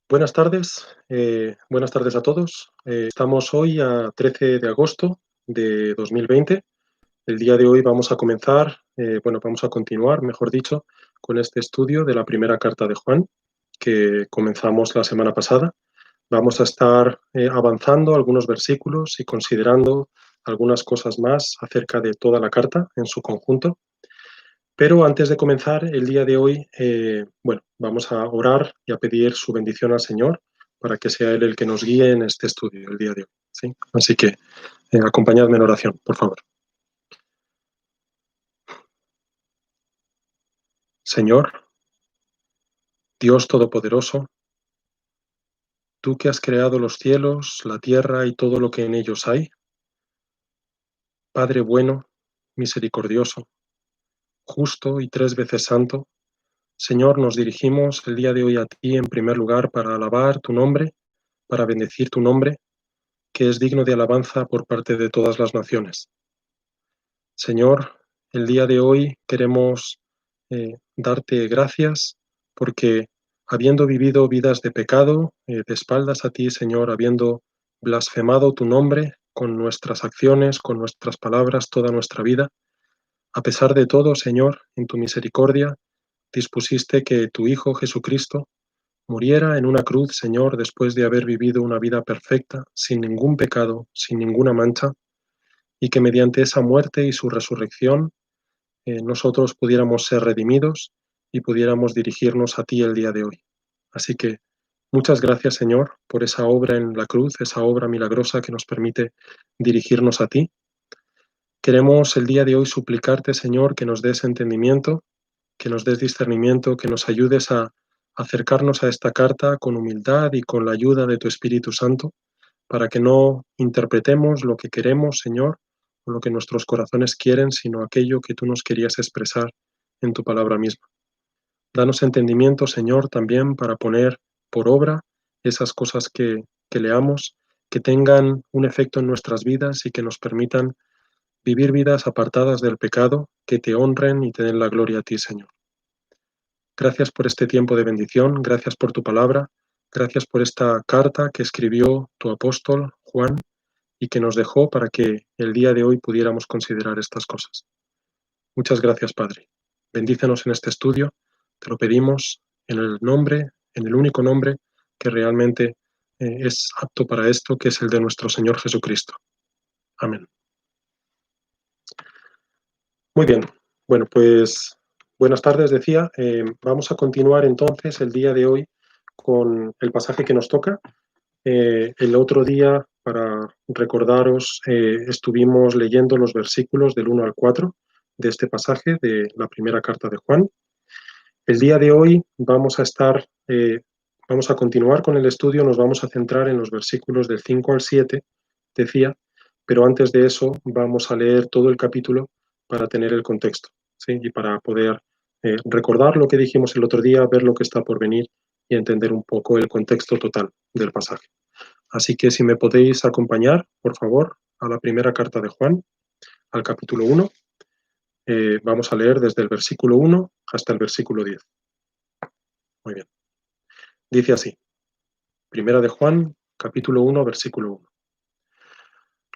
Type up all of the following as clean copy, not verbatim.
Buenas tardes a todos. Estamos hoy a 13 de agosto de 2020. El día de hoy vamos a comenzar, vamos a continuar, mejor dicho, con este estudio de la primera carta de Juan, que comenzamos la semana pasada. Vamos a estar avanzando algunos versículos y considerando algunas cosas más acerca de toda la carta en su conjunto. Pero antes de comenzar el día de hoy, vamos a orar y a pedir su bendición al Señor para que sea Él el que nos guíe en este estudio el día de hoy. ¿Sí? Así que acompañadme en oración, por favor. Señor, Dios Todopoderoso, tú que has creado los cielos, la tierra y todo lo que en ellos hay, Padre bueno, misericordioso, justo y tres veces santo, Señor, nos dirigimos el día de hoy a ti en primer lugar para alabar tu nombre, para bendecir tu nombre, que es digno de alabanza por parte de todas las naciones. Señor, el día de hoy queremos darte gracias porque habiendo vivido vidas de pecado, de espaldas a ti, Señor, habiendo blasfemado tu nombre con nuestras acciones, con nuestras palabras, toda nuestra vida, a pesar de todo, Señor, en tu misericordia, dispusiste que tu Hijo Jesucristo muriera en una cruz, Señor, después de haber vivido una vida perfecta, sin ningún pecado, sin ninguna mancha, y que mediante esa muerte y su resurrección nosotros pudiéramos ser redimidos y pudiéramos dirigirnos a ti el día de hoy. Así que muchas gracias, Señor, por esa obra en la cruz, esa obra milagrosa que nos permite dirigirnos a ti. Queremos el día de hoy suplicarte, Señor, que nos des entendimiento, que nos des discernimiento, que nos ayudes a acercarnos a esta carta con humildad y con la ayuda de tu Espíritu Santo, para que no interpretemos lo que queremos, Señor, o lo que nuestros corazones quieren, sino aquello que tú nos querías expresar en tu palabra misma. Danos entendimiento, Señor, también para poner por obra esas cosas que leamos, que tengan un efecto en nuestras vidas y que nos permitan vivir vidas apartadas del pecado, que te honren y te den la gloria a ti, Señor. Gracias por este tiempo de bendición, gracias por tu palabra, gracias por esta carta que escribió tu apóstol Juan y que nos dejó para que el día de hoy pudiéramos considerar estas cosas. Muchas gracias, Padre. Bendícenos en este estudio, te lo pedimos en el nombre, en el único nombre que realmente es apto para esto, que es el de nuestro Señor Jesucristo. Amén. Muy bien. Bueno, pues buenas tardes, decía. Vamos a continuar entonces el día de hoy con el pasaje que nos toca. El otro día, para recordaros, estuvimos leyendo los versículos del 1 al 4 de este pasaje de la primera carta de Juan. El día de hoy vamos a continuar con el estudio, nos vamos a centrar en los versículos del 5 al 7, decía, pero antes de eso vamos a leer todo el capítulo para tener el contexto, ¿sí? Y para poder recordar lo que dijimos el otro día, ver lo que está por venir y entender un poco el contexto total del pasaje. Así que si me podéis acompañar, por favor, a la primera carta de Juan, al capítulo 1. Vamos a leer desde el versículo 1 hasta el versículo 10. Muy bien. Dice así, primera de Juan, capítulo 1, versículo 1.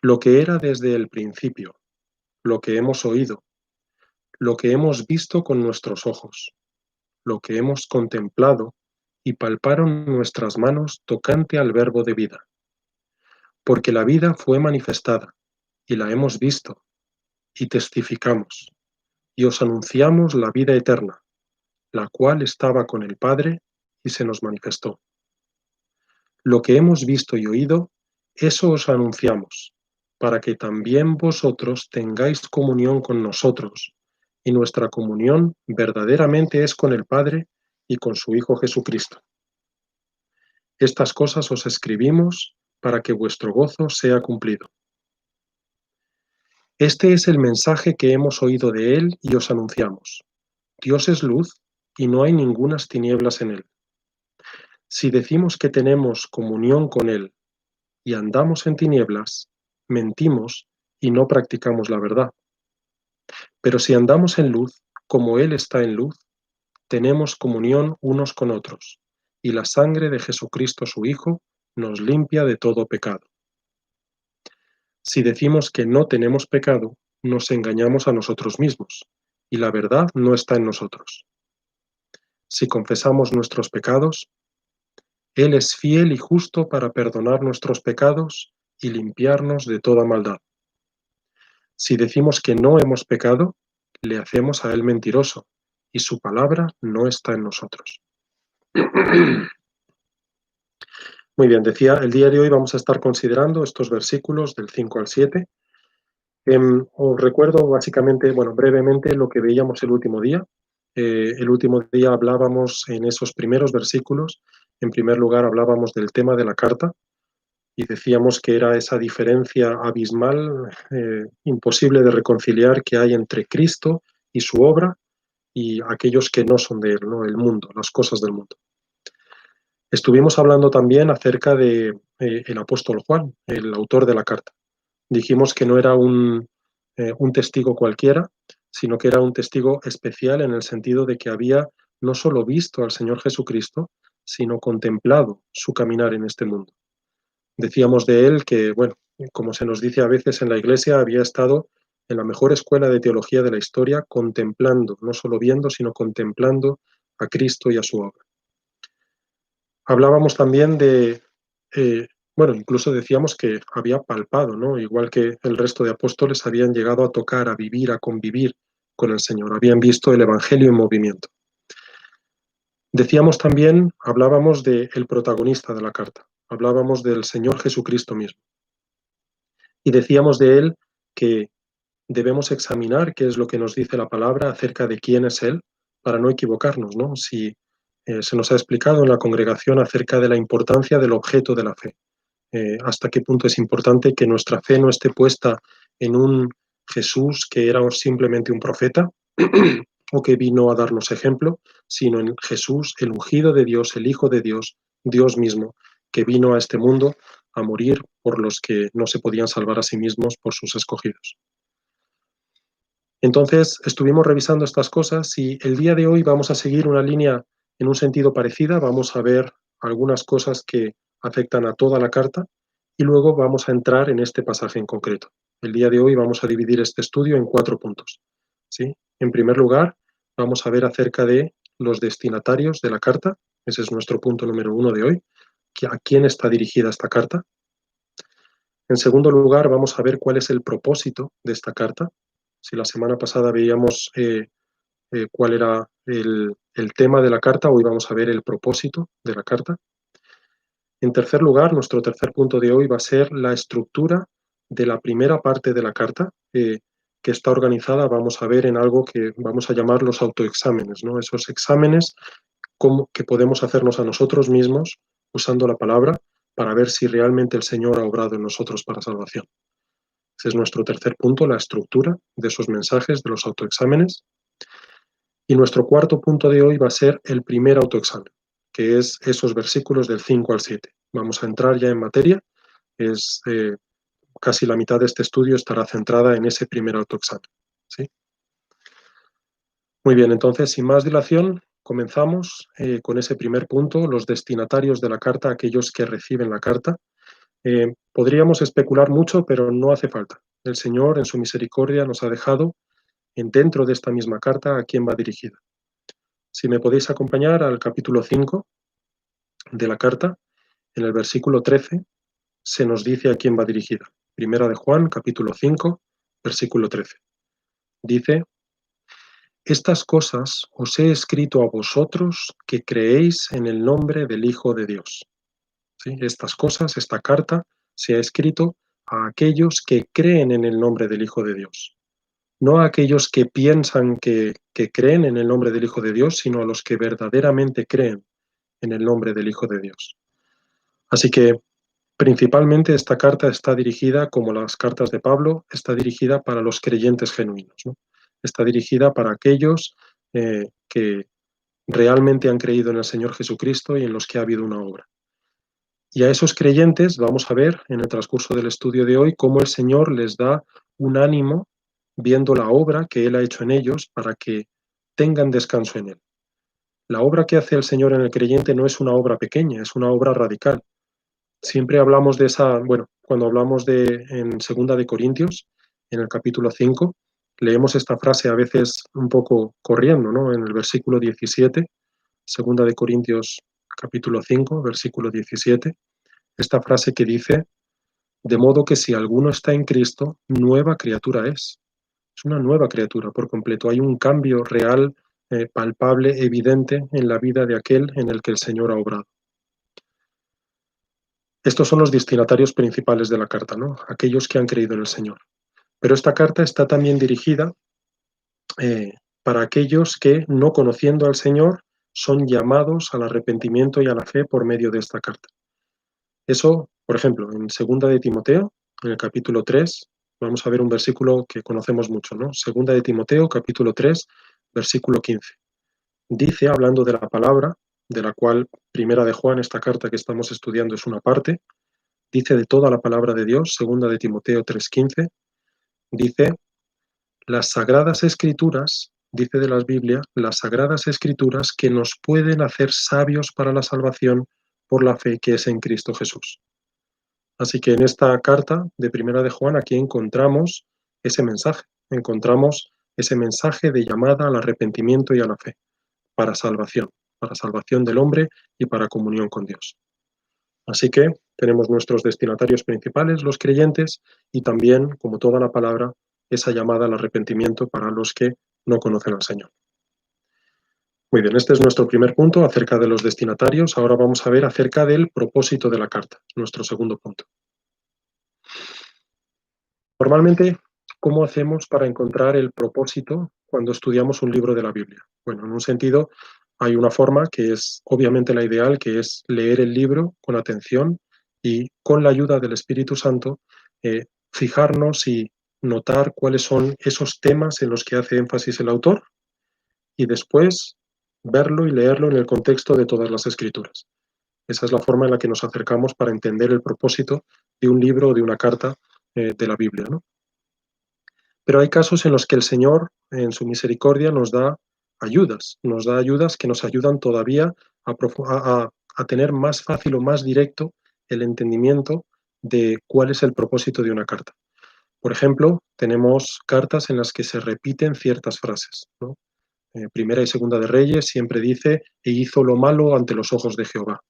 Lo que era desde el principio, lo que hemos oído, lo que hemos visto con nuestros ojos, lo que hemos contemplado y palparon nuestras manos tocante al verbo de vida. Porque la vida fue manifestada, y la hemos visto, y testificamos, y os anunciamos la vida eterna, la cual estaba con el Padre y se nos manifestó. Lo que hemos visto y oído, eso os anunciamos, para que también vosotros tengáis comunión con nosotros, y nuestra comunión verdaderamente es con el Padre y con su Hijo Jesucristo. Estas cosas os escribimos para que vuestro gozo sea cumplido. Este es el mensaje que hemos oído de Él y os anunciamos. Dios es luz y no hay ningunas tinieblas en Él. Si decimos que tenemos comunión con Él y andamos en tinieblas, mentimos y no practicamos la verdad. Pero si andamos en luz, como Él está en luz, tenemos comunión unos con otros, y la sangre de Jesucristo su Hijo nos limpia de todo pecado. Si decimos que no tenemos pecado, nos engañamos a nosotros mismos, y la verdad no está en nosotros. Si confesamos nuestros pecados, Él es fiel y justo para perdonar nuestros pecados y limpiarnos de toda maldad. Si decimos que no hemos pecado, le hacemos a Él mentiroso, y su palabra no está en nosotros. Muy bien, decía, el día de hoy vamos a estar considerando estos versículos del 5 al 7. Os recuerdo básicamente, brevemente lo que veíamos el último día. El último día hablábamos en esos primeros versículos, en primer lugar hablábamos del tema de la carta y decíamos que era esa diferencia abismal, imposible de reconciliar que hay entre Cristo y su obra y aquellos que no son de él, ¿no? El mundo, las cosas del mundo. Estuvimos hablando también acerca de el apóstol Juan, el autor de la carta. Dijimos que no era un testigo cualquiera, sino que era un testigo especial en el sentido de que había no solo visto al Señor Jesucristo, sino contemplado su caminar en este mundo. Decíamos de él que, como se nos dice a veces en la Iglesia, había estado en la mejor escuela de teología de la historia, contemplando, no solo viendo, sino contemplando a Cristo y a su obra. Hablábamos también de, incluso decíamos que había palpado, ¿no? Igual que el resto de apóstoles habían llegado a tocar, a vivir, a convivir con el Señor, habían visto el Evangelio en movimiento. Decíamos también, hablábamos del protagonista de la carta, hablábamos del Señor Jesucristo mismo. Y decíamos de él que debemos examinar qué es lo que nos dice la palabra acerca de quién es él, para no equivocarnos, ¿no? Si se nos ha explicado en la congregación acerca de la importancia del objeto de la fe. Hasta qué punto es importante que nuestra fe no esté puesta en un Jesús que era simplemente un profeta o que vino a darnos ejemplo, sino en Jesús, el ungido de Dios, el Hijo de Dios, Dios mismo, que vino a este mundo a morir por los que no se podían salvar a sí mismos, por sus escogidos. Entonces, estuvimos revisando estas cosas y el día de hoy vamos a seguir una línea en un sentido parecida. Vamos a ver algunas cosas que afectan a toda la carta y luego vamos a entrar en este pasaje en concreto. El día de hoy vamos a dividir este estudio en 4 puntos. ¿Sí? En primer lugar, vamos a ver acerca de los destinatarios de la carta. Ese es nuestro punto número 1 de hoy. ¿A quién está dirigida esta carta? En segundo lugar, vamos a ver cuál es el propósito de esta carta. Si la semana pasada veíamos cuál era el tema de la carta, hoy vamos a ver el propósito de la carta. En tercer lugar, nuestro tercer punto de hoy va a ser la estructura de la primera parte de la carta, que está organizada, vamos a ver, en algo que vamos a llamar los autoexámenes, ¿no? Esos exámenes que podemos hacernos a nosotros mismos usando la palabra para ver si realmente el Señor ha obrado en nosotros para salvación. Ese es nuestro tercer punto, la estructura de esos mensajes, de los autoexámenes. Y nuestro cuarto punto de hoy va a ser el primer autoexamen, que es esos versículos del 5 al 7. Vamos a entrar ya en materia. Casi la mitad de este estudio estará centrada en ese primer autoexamen. ¿Sí? Muy bien, entonces, sin más dilación, comenzamos con ese primer punto, los destinatarios de la carta, aquellos que reciben la carta. Podríamos especular mucho, pero no hace falta. El Señor, en su misericordia, nos ha dejado dentro de esta misma carta a quién va dirigida. Si me podéis acompañar al capítulo 5 de la carta, en el versículo 13 se nos dice a quién va dirigida. Primera de Juan, capítulo 5, versículo 13. Dice: estas cosas os he escrito a vosotros que creéis en el nombre del Hijo de Dios. ¿Sí? Estas cosas, esta carta, se ha escrito a aquellos que creen en el nombre del Hijo de Dios. No a aquellos que piensan que creen en el nombre del Hijo de Dios, sino a los que verdaderamente creen en el nombre del Hijo de Dios. Así que, principalmente, esta carta está dirigida, como las cartas de Pablo, está dirigida para los creyentes genuinos, ¿no? Está dirigida para aquellos que realmente han creído en el Señor Jesucristo y en los que ha habido una obra. Y a esos creyentes vamos a ver en el transcurso del estudio de hoy cómo el Señor les da un ánimo viendo la obra que Él ha hecho en ellos para que tengan descanso en Él. La obra que hace el Señor en el creyente no es una obra pequeña, es una obra radical. Siempre hablamos de esa, bueno, cuando hablamos en Segunda de Corintios, en el capítulo 5, leemos esta frase a veces un poco corriendo, ¿no? En el versículo 17, Segunda de Corintios capítulo 5, versículo 17, esta frase que dice: de modo que si alguno está en Cristo, nueva criatura es. Es una nueva criatura por completo. Hay un cambio real, palpable, evidente en la vida de aquel en el que el Señor ha obrado. Estos son los destinatarios principales de la carta, ¿no? Aquellos que han creído en el Señor. Pero esta carta está también dirigida eh, para aquellos que, no conociendo al Señor, son llamados al arrepentimiento y a la fe por medio de esta carta. Eso, por ejemplo, en Segunda de Timoteo, en el capítulo 3, vamos a ver un versículo que conocemos mucho, ¿no? Segunda de Timoteo, capítulo 3, versículo 15. Dice, hablando de la palabra, de la cual Primera de Juan, esta carta que estamos estudiando, es una parte, dice de toda la palabra de Dios, Segunda de Timoteo 3:15, dice, las sagradas escrituras, dice de las Biblias, las sagradas escrituras que nos pueden hacer sabios para la salvación por la fe que es en Cristo Jesús. Así que en esta carta de Primera de Juan aquí encontramos ese mensaje de llamada al arrepentimiento y a la fe, para salvación del hombre y para comunión con Dios. Así que tenemos nuestros destinatarios principales, los creyentes, y también, como toda la palabra, esa llamada al arrepentimiento para los que no conocen al Señor. Muy bien, este es nuestro primer punto acerca de los destinatarios. Ahora vamos a ver acerca del propósito de la carta, nuestro segundo punto. Normalmente, ¿cómo hacemos para encontrar el propósito cuando estudiamos un libro de la Biblia? Bueno, en un sentido, hay una forma que es obviamente la ideal, que es leer el libro con atención y con la ayuda del Espíritu Santo, fijarnos y notar cuáles son esos temas en los que hace énfasis el autor y después verlo y leerlo en el contexto de todas las escrituras. Esa es la forma en la que nos acercamos para entender el propósito de un libro o de una carta de la Biblia, ¿no? Pero hay casos en los que el Señor, en su misericordia, nos da ayudas que nos ayudan todavía a tener más fácil o más directo el entendimiento de cuál es el propósito de una carta. Por ejemplo, tenemos cartas en las que se repiten ciertas frases, ¿no? Primera y Segunda de Reyes siempre dice, e hizo lo malo ante los ojos de Jehová.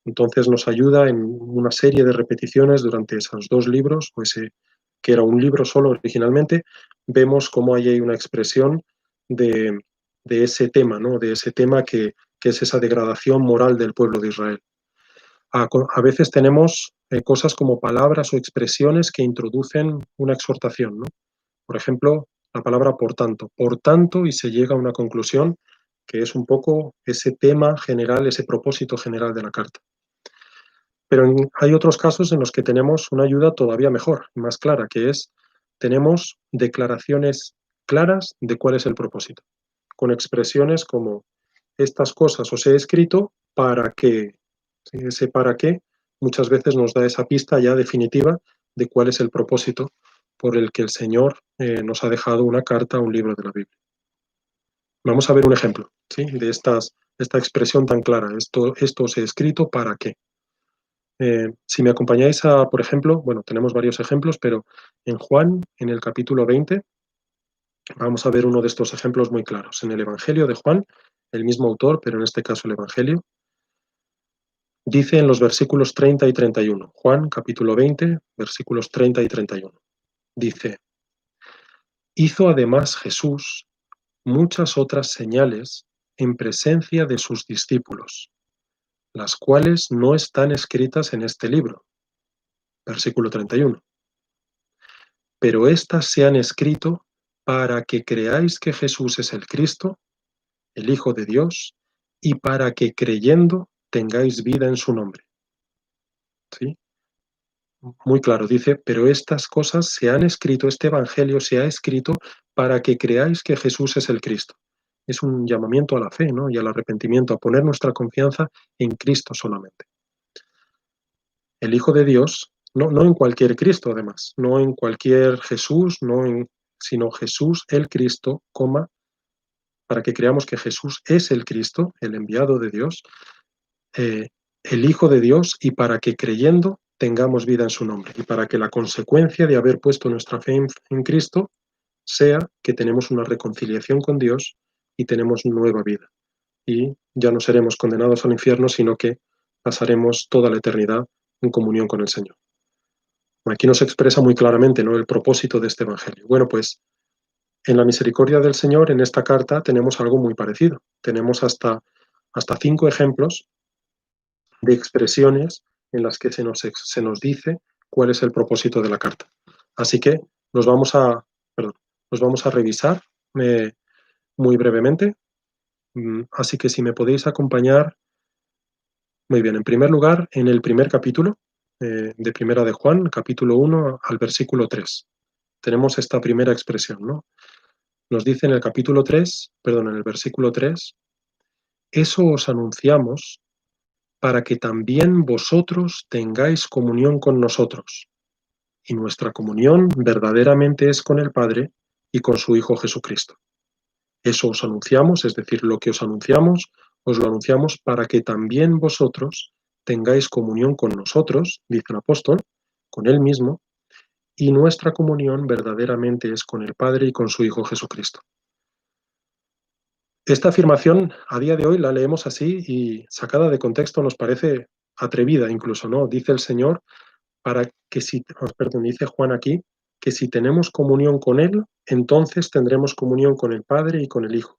Entonces nos ayuda en una serie de repeticiones durante esos dos libros, o ese que era un libro solo originalmente, vemos cómo ahí hay una expresión de, de ese tema, ¿no? De ese tema que es esa degradación moral del pueblo de Israel. A veces tenemos cosas como palabras o expresiones que introducen una exhortación, ¿no? Por ejemplo, la palabra por tanto, y se llega a una conclusión que es un poco ese tema general, ese propósito general de la carta. Pero hay otros casos en los que tenemos una ayuda todavía mejor, más clara, que es, tenemos declaraciones claras de cuál es el propósito, con expresiones como, estas cosas os he escrito para que, ¿sí? Ese para qué muchas veces nos da esa pista ya definitiva de cuál es el propósito por el que el Señor nos ha dejado una carta, un libro de la Biblia. Vamos a ver un ejemplo, ¿sí? De esta expresión tan clara, esto os he escrito para qué. Si me acompañáis por ejemplo, bueno, tenemos varios ejemplos, pero en Juan, en el capítulo 20, vamos a ver uno de estos ejemplos muy claros. En el Evangelio de Juan, el mismo autor, pero en este caso el Evangelio, dice en los versículos 30 y 31, Juan capítulo 20, versículos 30 y 31, dice, hizo además Jesús muchas otras señales en presencia de sus discípulos, las cuales no están escritas en este libro. Versículo 31. Pero éstas se han escrito para que creáis que Jesús es el Cristo, el Hijo de Dios, y para que creyendo tengáis vida en su nombre. ¿Sí? Muy claro, dice, pero estas cosas se han escrito, este Evangelio se ha escrito para que creáis que Jesús es el Cristo. Es un llamamiento a la fe, ¿no? Y al arrepentimiento, a poner nuestra confianza en Cristo solamente. El Hijo de Dios, no en cualquier Cristo además, no en cualquier Jesús, sino Jesús el Cristo, para que creamos que Jesús es el Cristo, el enviado de Dios, el Hijo de Dios, y para que creyendo tengamos vida en su nombre, y para que la consecuencia de haber puesto nuestra fe en Cristo sea que tenemos una reconciliación con Dios y tenemos nueva vida. Y ya no seremos condenados al infierno, sino que pasaremos toda la eternidad en comunión con el Señor. Aquí nos expresa muy claramente, ¿no?, el propósito de este Evangelio. Bueno, pues en la misericordia del Señor, en esta carta, tenemos algo muy parecido. Tenemos hasta 5 ejemplos de expresiones en las que se nos dice cuál es el propósito de la carta. Así que los vamos a, los vamos a revisar muy brevemente. Así que si me podéis acompañar. Muy bien, en primer lugar, en el primer capítulo de Primera de Juan, capítulo 1 al versículo 3. Tenemos esta primera expresión, ¿no? Nos dice en el en el versículo 3, eso os anunciamos para que también vosotros tengáis comunión con nosotros. Y nuestra comunión verdaderamente es con el Padre y con su Hijo Jesucristo. Eso os anunciamos, es decir, lo que os lo anunciamos para que también vosotros tengáis comunión con nosotros, dice el apóstol, con él mismo, y nuestra comunión verdaderamente es con el Padre y con su Hijo Jesucristo. Esta afirmación a día de hoy la leemos así y sacada de contexto nos parece atrevida incluso, ¿no? Dice el Señor para que dice Juan aquí, que si tenemos comunión con Él, entonces tendremos comunión con el Padre y con el Hijo.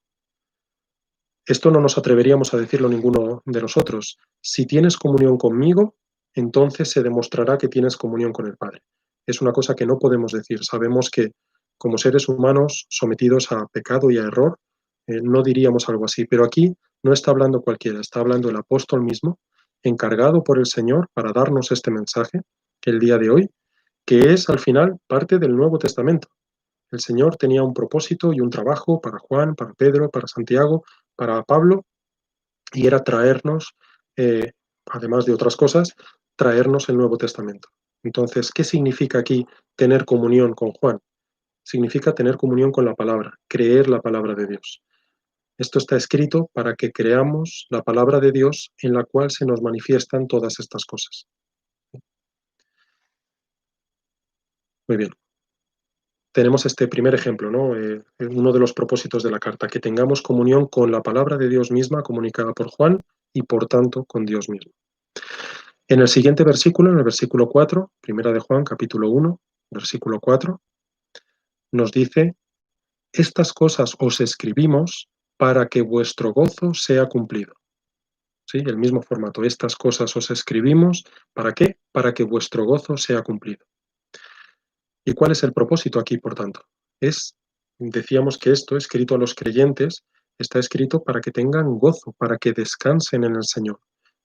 Esto no nos atreveríamos a decirlo ninguno de nosotros. Si tienes comunión conmigo, entonces se demostrará que tienes comunión con el Padre. Es una cosa que no podemos decir. Sabemos que como seres humanos sometidos a pecado y a error, no diríamos algo así. Pero aquí no está hablando cualquiera, está hablando el apóstol mismo, encargado por el Señor para darnos este mensaje el día de hoy, que es al final parte del Nuevo Testamento. El Señor tenía un propósito y un trabajo para Juan, para Pedro, para Santiago, para Pablo, y era traernos, además de otras cosas, traernos el Nuevo Testamento. Entonces, ¿qué significa aquí tener comunión con Juan? Significa tener comunión con la palabra, creer la palabra de Dios. Esto está escrito para que creamos la palabra de Dios en la cual se nos manifiestan todas estas cosas. Muy bien. Tenemos este primer ejemplo, ¿no? Uno de los propósitos de la carta, que tengamos comunión con la palabra de Dios misma comunicada por Juan y por tanto con Dios mismo. En el siguiente versículo, en el versículo 4, primera de Juan, capítulo 1, versículo 4, nos dice, estas cosas os escribimos para que vuestro gozo sea cumplido. ¿Sí? El mismo formato, estas cosas os escribimos, ¿para qué? Para que vuestro gozo sea cumplido. ¿Y cuál es el propósito aquí, por tanto? Decíamos que esto, escrito a los creyentes, está escrito para que tengan gozo, para que descansen en el Señor,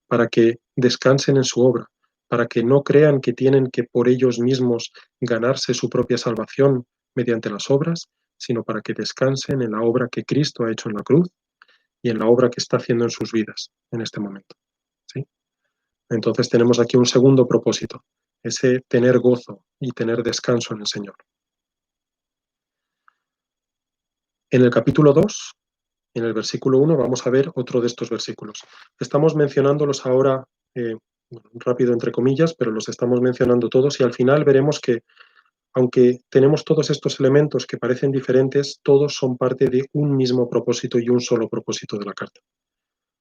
para que descansen en su obra, para que no crean que tienen que por ellos mismos ganarse su propia salvación mediante las obras, sino para que descansen en la obra que Cristo ha hecho en la cruz y en la obra que está haciendo en sus vidas en este momento. ¿Sí? Entonces tenemos aquí un segundo propósito, ese tener gozo y tener descanso en el Señor. En el capítulo 2, en el versículo 1, vamos a ver otro de estos versículos. Estamos mencionándolos ahora rápido, entre comillas, pero los estamos mencionando todos y al final veremos que, aunque tenemos todos estos elementos que parecen diferentes, todos son parte de un mismo propósito y un solo propósito de la carta.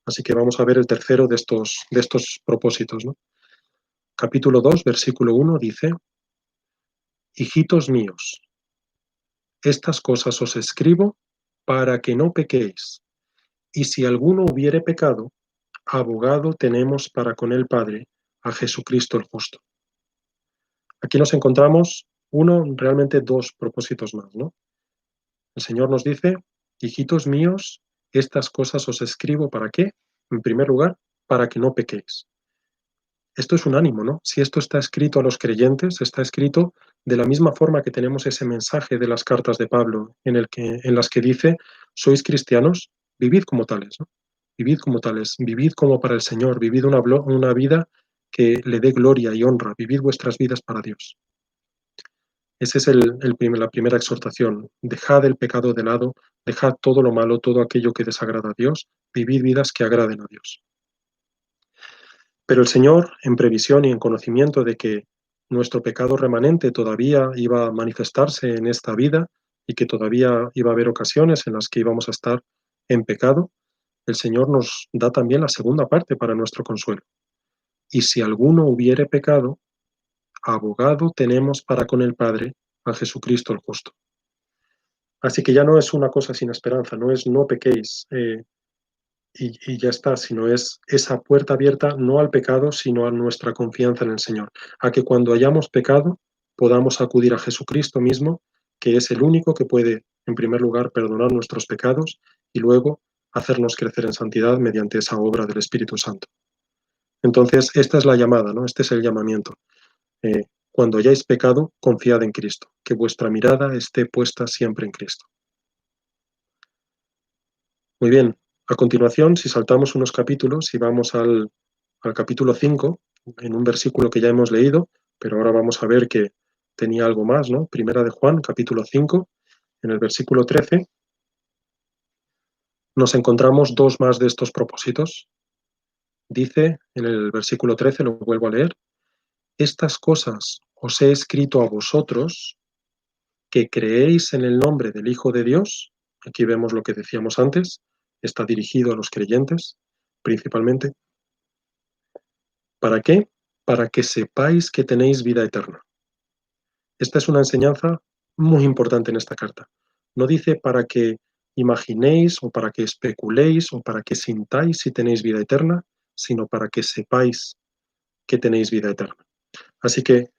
Así que vamos a ver el tercero de estos propósitos, ¿no? Capítulo 2, versículo 1 dice, hijitos míos, estas cosas os escribo para que no pequéis. Y si alguno hubiere pecado, abogado tenemos para con el Padre, a Jesucristo el justo. Aquí nos encontramos realmente dos propósitos más, ¿no? El Señor nos dice, hijitos míos, estas cosas os escribo ¿para qué? En primer lugar, para que no pequéis. Esto es un ánimo, ¿no? Si esto está escrito a los creyentes, está escrito de la misma forma que tenemos ese mensaje de las cartas de Pablo en las que dice, sois cristianos, vivid como tales, ¿no? Vivid como tales, vivid como para el Señor, vivid una vida que le dé gloria y honra, vivid vuestras vidas para Dios. Esa es la primera exhortación. Dejad el pecado de lado, dejad todo lo malo, todo aquello que desagrada a Dios, vivid vidas que agraden a Dios. Pero el Señor, en previsión y en conocimiento de que nuestro pecado remanente todavía iba a manifestarse en esta vida y que todavía iba a haber ocasiones en las que íbamos a estar en pecado, el Señor nos da también la segunda parte para nuestro consuelo. Y si alguno hubiere pecado, abogado tenemos para con el Padre a Jesucristo el justo. Así que ya no es una cosa sin esperanza, no es no pequéis y ya está, sino es esa puerta abierta no al pecado, sino a nuestra confianza en el Señor, a que cuando hayamos pecado podamos acudir a Jesucristo mismo, que es el único que puede, en primer lugar, perdonar nuestros pecados y luego hacernos crecer en santidad mediante esa obra del Espíritu Santo. Entonces, esta es la llamada, ¿no? Este es el llamamiento. Cuando hayáis pecado, confiad en Cristo, que vuestra mirada esté puesta siempre en Cristo. Muy bien, a continuación, si saltamos unos capítulos y vamos al capítulo 5, en un versículo que ya hemos leído, pero ahora vamos a ver que tenía algo más, ¿no? Primera de Juan, capítulo 5, en el versículo 13, nos encontramos dos más de estos propósitos. Dice en el versículo 13, lo vuelvo a leer, estas cosas os he escrito a vosotros que creéis en el nombre del Hijo de Dios. Aquí vemos lo que decíamos antes, está dirigido a los creyentes principalmente. ¿Para qué? Para que sepáis que tenéis vida eterna. Esta es una enseñanza muy importante en esta carta. No dice para que imaginéis o para que especuléis o para que sintáis si tenéis vida eterna, sino para que sepáis que tenéis vida eterna. Así que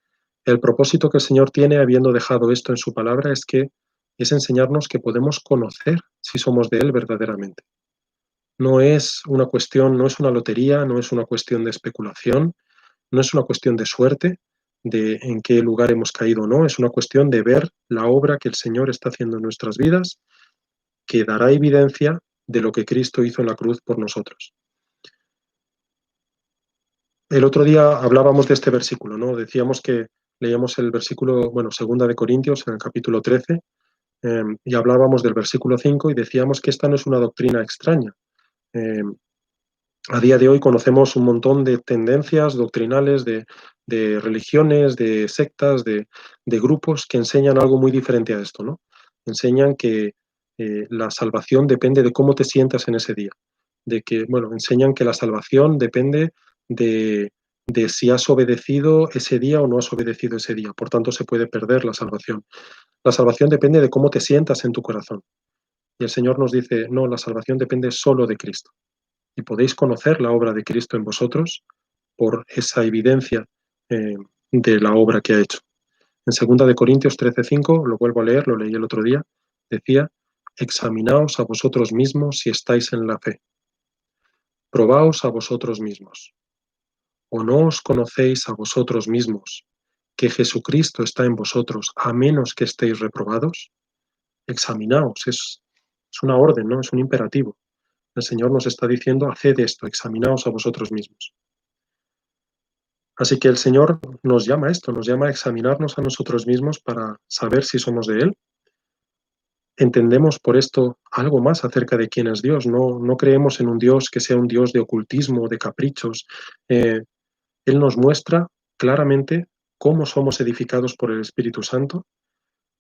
el propósito que el Señor tiene, habiendo dejado esto en su palabra, es enseñarnos que podemos conocer si somos de Él verdaderamente. No es una cuestión, no es una lotería, no es una cuestión de especulación, no es una cuestión de suerte, de en qué lugar hemos caído o no, es una cuestión de ver la obra que el Señor está haciendo en nuestras vidas, que dará evidencia de lo que Cristo hizo en la cruz por nosotros. El otro día hablábamos de este versículo, ¿no? Decíamos que leíamos el versículo, bueno, segunda de Corintios, en el capítulo 13, y hablábamos del versículo 5 y decíamos que esta no es una doctrina extraña. Eh, a día de hoy conocemos un montón de tendencias doctrinales, de religiones, de sectas, de grupos que enseñan algo muy diferente a esto, ¿no? Enseñan que la salvación depende de cómo te sientas en ese día. De que, bueno, enseñan que la salvación depende de si has obedecido ese día o no has obedecido ese día. Por tanto, se puede perder la salvación. La salvación depende de cómo te sientas en tu corazón. Y el Señor nos dice, no, la salvación depende solo de Cristo. Y podéis conocer la obra de Cristo en vosotros por esa evidencia de la obra que ha hecho. En 2 de Corintios 13:5, lo vuelvo a leer, lo leí el otro día, decía, examinaos a vosotros mismos si estáis en la fe. Probaos a vosotros mismos. ¿O no os conocéis a vosotros mismos que Jesucristo está en vosotros a menos que estéis reprobados? Examinaos, es una orden, ¿no? Es un imperativo. El Señor nos está diciendo, haced esto, examinaos a vosotros mismos. Así que el Señor nos llama a esto, nos llama a examinarnos a nosotros mismos para saber si somos de Él. Entendemos por esto algo más acerca de quién es Dios. No creemos en un Dios que sea un Dios de ocultismo, de caprichos. Él nos muestra claramente cómo somos edificados por el Espíritu Santo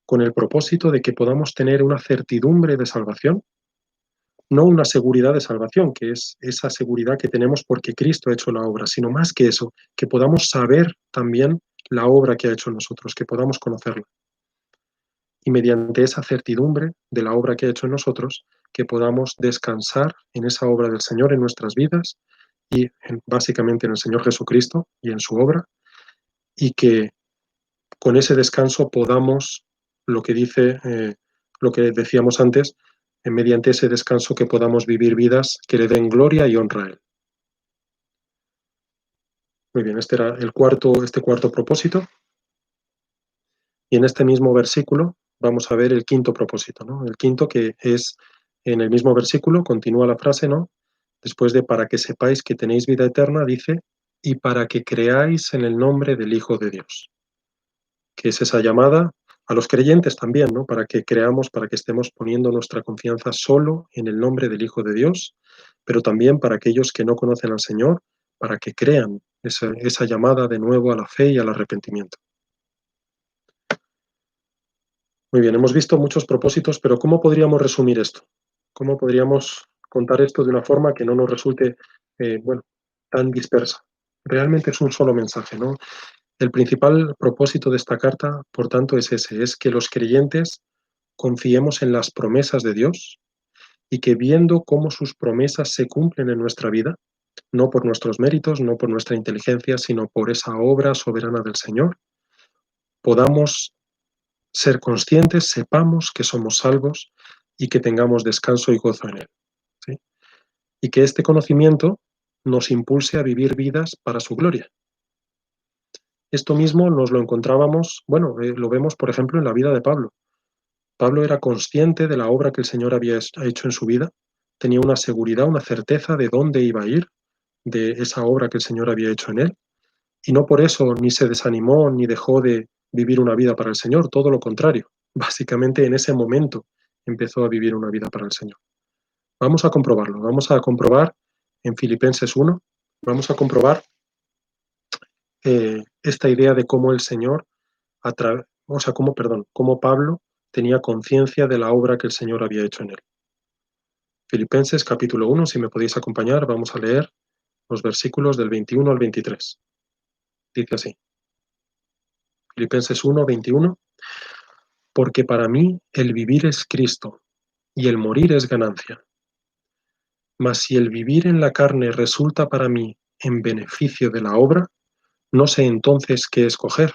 con el propósito de que podamos tener una certidumbre de salvación, no una seguridad de salvación, que es esa seguridad que tenemos porque Cristo ha hecho la obra, sino más que eso, que podamos saber también la obra que ha hecho en nosotros, que podamos conocerla. Y mediante esa certidumbre de la obra que ha hecho en nosotros, que podamos descansar en esa obra del Señor en nuestras vidas y básicamente en el Señor Jesucristo y en su obra, y que con ese descanso podamos, lo que dice, lo que decíamos antes, mediante ese descanso que podamos vivir vidas que le den gloria y honra a Él. Muy bien, este era este cuarto propósito. Y en este mismo versículo vamos a ver el quinto propósito, ¿no? El quinto que es, en el mismo versículo, continúa la frase, ¿no? Después de para que sepáis que tenéis vida eterna, dice, y para que creáis en el nombre del Hijo de Dios. Que es esa llamada A los creyentes también, ¿no? Para que creamos, para que estemos poniendo nuestra confianza solo en el nombre del Hijo de Dios, pero también para aquellos que no conocen al Señor, para que crean esa llamada de nuevo a la fe y al arrepentimiento. Muy bien, hemos visto muchos propósitos, pero ¿cómo podríamos resumir esto? ¿Cómo podríamos contar esto de una forma que no nos resulte, bueno, tan dispersa? Realmente es un solo mensaje, ¿no? El principal propósito de esta carta, por tanto, es ese, es que los creyentes confiemos en las promesas de Dios y que viendo cómo sus promesas se cumplen en nuestra vida, no por nuestros méritos, no por nuestra inteligencia, sino por esa obra soberana del Señor, podamos ser conscientes, sepamos que somos salvos y que tengamos descanso y gozo en Él. ¿Sí? Y que este conocimiento nos impulse a vivir vidas para su gloria. Esto mismo nos lo encontrábamos, bueno, lo vemos por ejemplo en la vida de Pablo. Pablo era consciente de la obra que el Señor había hecho en su vida, tenía una seguridad, una certeza de dónde iba a ir, de esa obra que el Señor había hecho en él, y no por eso ni se desanimó ni dejó de vivir una vida para el Señor, todo lo contrario. Básicamente en ese momento empezó a vivir una vida para el Señor. Vamos a comprobarlo, vamos a comprobar en Filipenses 1, vamos a comprobar esta idea de cómo el Señor, cómo Pablo tenía conciencia de la obra que el Señor había hecho en él. Filipenses capítulo 1, si me podéis acompañar, vamos a leer los versículos del 21 al 23. Dice así, Filipenses 1, 21, porque para mí el vivir es Cristo y el morir es ganancia. Mas si el vivir en la carne resulta para mí en beneficio de la obra, no sé entonces qué escoger.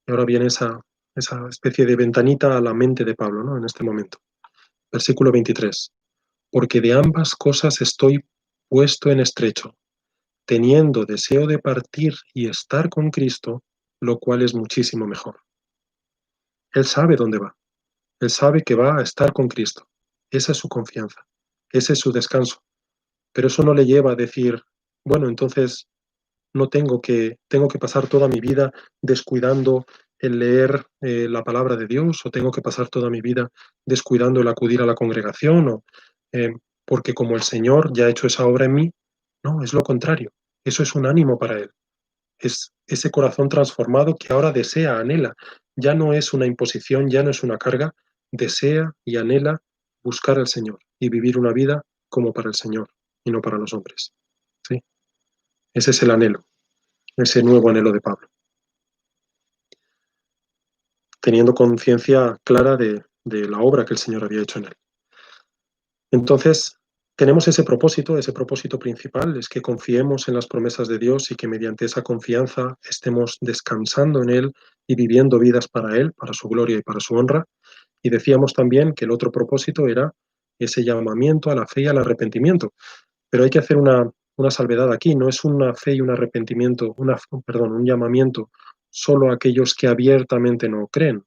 Y ahora viene esa especie de ventanita a la mente de Pablo, ¿no? En este momento. Versículo 23. Porque de ambas cosas estoy puesto en estrecho, teniendo deseo de partir y estar con Cristo, lo cual es muchísimo mejor. Él sabe dónde va. Él sabe que va a estar con Cristo. Esa es su confianza. Ese es su descanso. Pero eso no le lleva a decir, bueno, entonces no tengo que pasar toda mi vida descuidando el leer la palabra de Dios, o tengo que pasar toda mi vida descuidando el acudir a la congregación, o eh, porque como el Señor ya ha hecho esa obra en mí. No, es lo contrario. Eso es un ánimo para Él. Es ese corazón transformado que ahora desea, anhela. Ya no es una imposición, ya no es una carga, desea y anhela buscar al Señor y vivir una vida como para el Señor y no para los hombres. ¿Sí? Ese es el anhelo, ese nuevo anhelo de Pablo, teniendo conciencia clara de la obra que el Señor había hecho en él. Entonces, tenemos ese propósito principal, es que confiemos en las promesas de Dios y que mediante esa confianza estemos descansando en Él y viviendo vidas para Él, para su gloria y para su honra. Y decíamos también que el otro propósito era ese llamamiento a la fe y al arrepentimiento. Pero hay que hacer una salvedad aquí, no es una fe y un arrepentimiento, un llamamiento solo a aquellos que abiertamente no creen,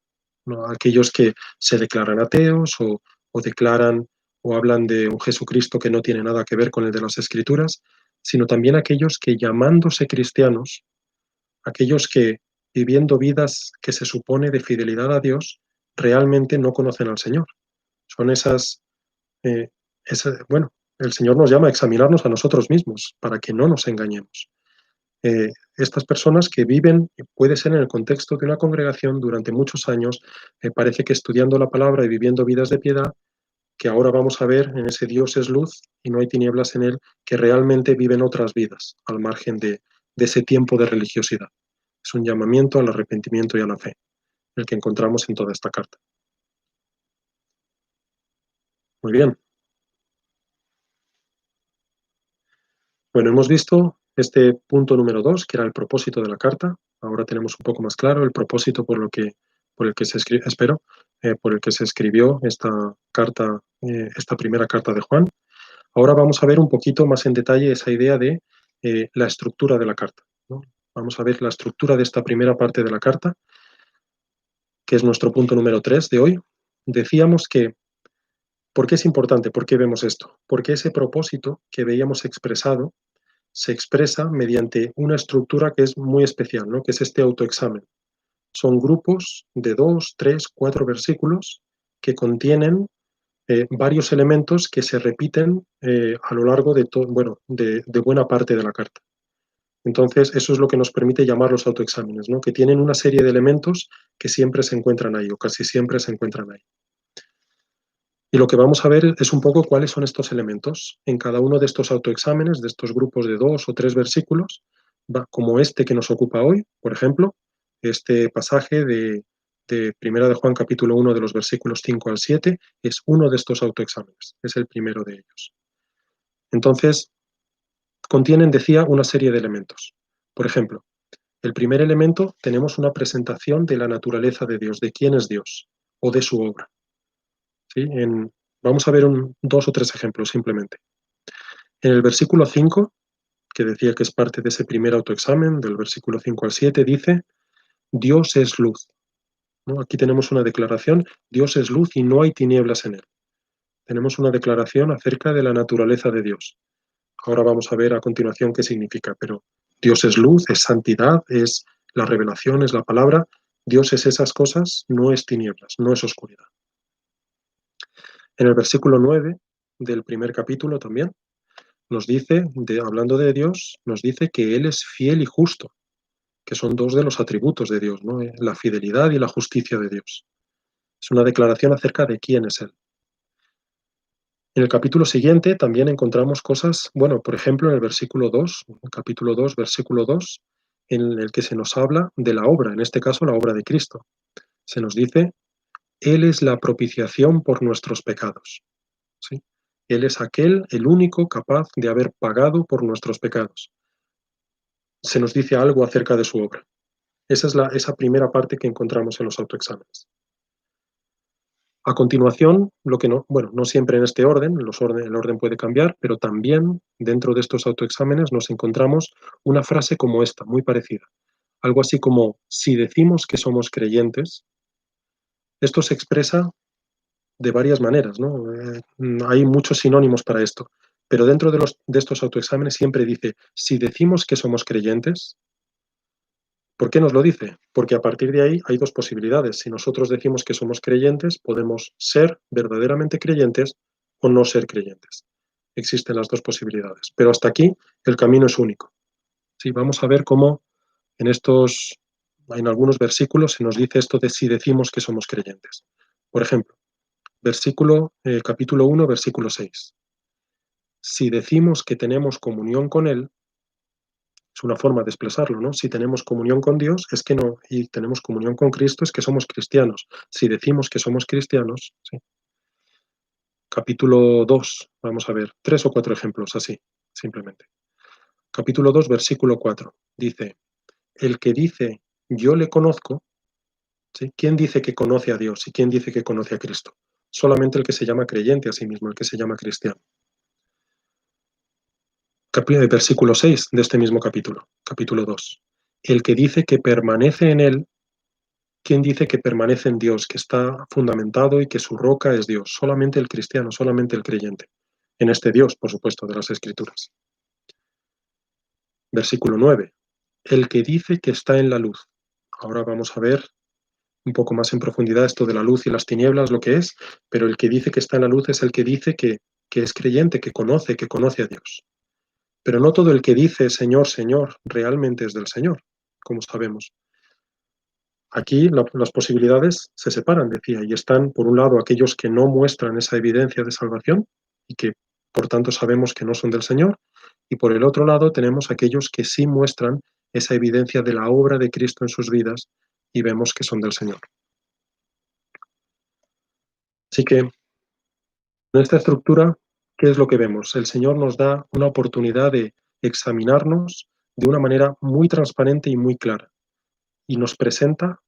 no a aquellos que se declaran ateos o declaran o hablan de un Jesucristo que no tiene nada que ver con el de las Escrituras, sino también aquellos que llamándose cristianos, aquellos que viviendo vidas que se supone de fidelidad a Dios, realmente no conocen al Señor. Son eh, bueno, el Señor nos llama a examinarnos a nosotros mismos para que no nos engañemos. Estas personas que viven, puede ser en el contexto de una congregación durante muchos años, parece que estudiando la palabra y viviendo vidas de piedad, que ahora vamos a ver en ese Dios es luz y no hay tinieblas en él, que realmente viven otras vidas al margen de ese tiempo de religiosidad. Es un llamamiento al arrepentimiento y a la fe, el que encontramos en toda esta carta. Muy bien. Bueno, hemos visto este punto número 2, que era el propósito de la carta. Ahora tenemos un poco más claro el propósito por el que se escribe, espero, por el que se escribió esta carta, esta primera carta de Juan. Ahora vamos a ver un poquito más en detalle esa idea de la estructura de la carta, ¿no? Vamos a ver la estructura de esta primera parte de la carta, que es nuestro punto número 3 de hoy. Decíamos que, ¿por qué es importante? ¿Por qué vemos esto? Porque ese propósito que veíamos expresado se expresa mediante una estructura que es muy especial, ¿no? Que es este autoexamen. son grupos de 2, 3, 4 versículos que contienen varios elementos que se repiten a lo largo de buena parte de la carta. Entonces, eso es lo que nos permite llamar los autoexámenes, ¿no? Que tienen una serie de elementos que siempre se encuentran ahí, o casi siempre se encuentran ahí. Y lo que vamos a ver es un poco cuáles son estos elementos. En cada uno de estos autoexámenes, de estos grupos de 2 o 3 versículos, como este que nos ocupa hoy, por ejemplo, este pasaje de Primera de Juan capítulo 1 de los versículos 5 al 7, es uno de estos autoexámenes, es el primero de ellos. Entonces, contienen, decía, una serie de elementos. Por ejemplo, el primer elemento tenemos una presentación de la naturaleza de Dios, de quién es Dios o de su obra. ¿Sí? Vamos a ver 2 o 3 ejemplos simplemente. En el versículo 5, que decía que es parte de ese primer autoexamen, del versículo 5 al 7, dice, Dios es luz. ¿No? Aquí tenemos una declaración, Dios es luz y no hay tinieblas en él. Tenemos una declaración acerca de la naturaleza de Dios. Ahora vamos a ver a continuación qué significa, pero Dios es luz, es santidad, es la revelación, es la palabra. Dios es esas cosas, no es tinieblas, no es oscuridad. En el versículo 9 del primer capítulo también nos dice, hablando de Dios, nos dice que Él es fiel y justo, que son dos de los atributos de Dios, ¿no? La fidelidad y la justicia de Dios. Es una declaración acerca de quién es Él. En el capítulo siguiente también encontramos cosas, bueno, por ejemplo, en el versículo 2, capítulo 2, versículo 2, en el que se nos habla de la obra, en este caso la obra de Cristo. Se nos dice, Él es la propiciación por nuestros pecados. ¿Sí? Él es aquel, el único capaz de haber pagado por nuestros pecados. Se nos dice algo acerca de su obra. Esa es esa primera parte que encontramos en los autoexámenes. A continuación, lo que no siempre en este orden, el orden puede cambiar, pero también dentro de estos autoexámenes nos encontramos una frase como esta, muy parecida. Algo así como, si decimos que somos creyentes, esto se expresa de varias maneras, ¿no? Hay muchos sinónimos para esto, pero dentro de estos autoexámenes siempre dice, si decimos que somos creyentes, ¿por qué nos lo dice? Porque a partir de ahí hay dos posibilidades. Si nosotros decimos que somos creyentes, podemos ser verdaderamente creyentes o no ser creyentes. Existen las dos posibilidades. Pero hasta aquí el camino es único. Sí, vamos a ver cómo en algunos versículos se nos dice esto de si decimos que somos creyentes. Por ejemplo, capítulo 1, versículo 6. Si decimos que tenemos comunión con Él, es una forma de expresarlo, ¿no? Si tenemos comunión con Dios, es que no, y tenemos comunión con Cristo, es que somos cristianos. Si decimos que somos cristianos, ¿sí? Capítulo 2, vamos a ver, 3 o 4 ejemplos así, simplemente. Capítulo 2, versículo 4, dice, el que dice, yo le conozco, ¿sí? ¿Quién dice que conoce a Dios y quién dice que conoce a Cristo? Solamente el que se llama creyente a sí mismo, el que se llama cristiano. Versículo 6 de este mismo capítulo 2. El que dice que permanece en él, ¿quién dice que permanece en Dios, que está fundamentado y que su roca es Dios? Solamente el cristiano, solamente el creyente. En este Dios, por supuesto, de las Escrituras. Versículo 9. El que dice que está en la luz. Ahora vamos a ver un poco más en profundidad esto de la luz y las tinieblas, lo que es, pero el que dice que está en la luz es el que dice que es creyente, que conoce a Dios. Pero no todo el que dice Señor, Señor, realmente es del Señor, como sabemos. Aquí las posibilidades se separan, decía, y están, por un lado, aquellos que no muestran esa evidencia de salvación y que, por tanto, sabemos que no son del Señor, y por el otro lado tenemos aquellos que sí muestran esa evidencia de la obra de Cristo en sus vidas y vemos que son del Señor. Así que, en esta estructura, ¿qué es lo que vemos? El Señor nos da una oportunidad de examinarnos de una manera muy transparente y muy clara, y nos presenta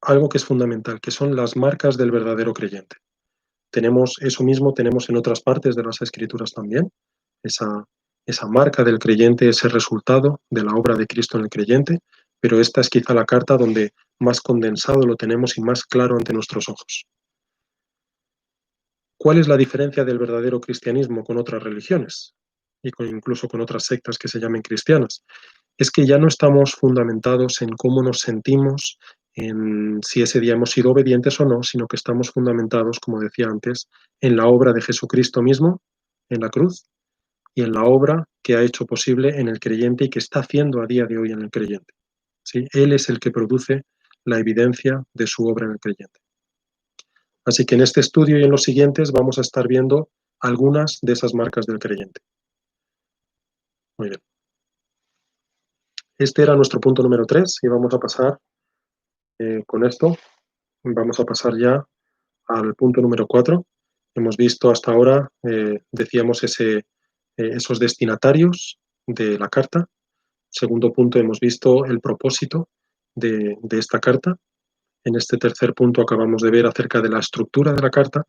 algo que es fundamental, que son las marcas del verdadero creyente. Eso mismo tenemos en otras partes de las Escrituras también, esa marca del creyente, ese resultado de la obra de Cristo en el creyente, pero esta es quizá la carta donde más condensado lo tenemos y más claro ante nuestros ojos. ¿Cuál es la diferencia del verdadero cristianismo con otras religiones y incluso con otras sectas que se llamen cristianas? Es que ya no estamos fundamentados en cómo nos sentimos, en si ese día hemos sido obedientes o no, sino que estamos fundamentados, como decía antes, en la obra de Jesucristo mismo, en la cruz, y en la obra que ha hecho posible en el creyente y que está haciendo a día de hoy en el creyente. ¿Sí? Él es el que produce la evidencia de su obra en el creyente. Así que en este estudio y en los siguientes vamos a estar viendo algunas de esas marcas del creyente. Muy bien. Este era nuestro punto número 3 y vamos a pasar con esto. Vamos a pasar ya al punto número 4. Hemos visto hasta ahora, decíamos, esos destinatarios de la carta. Segundo punto, hemos visto el propósito de esta carta. En este tercer punto acabamos de ver acerca de la estructura de la carta.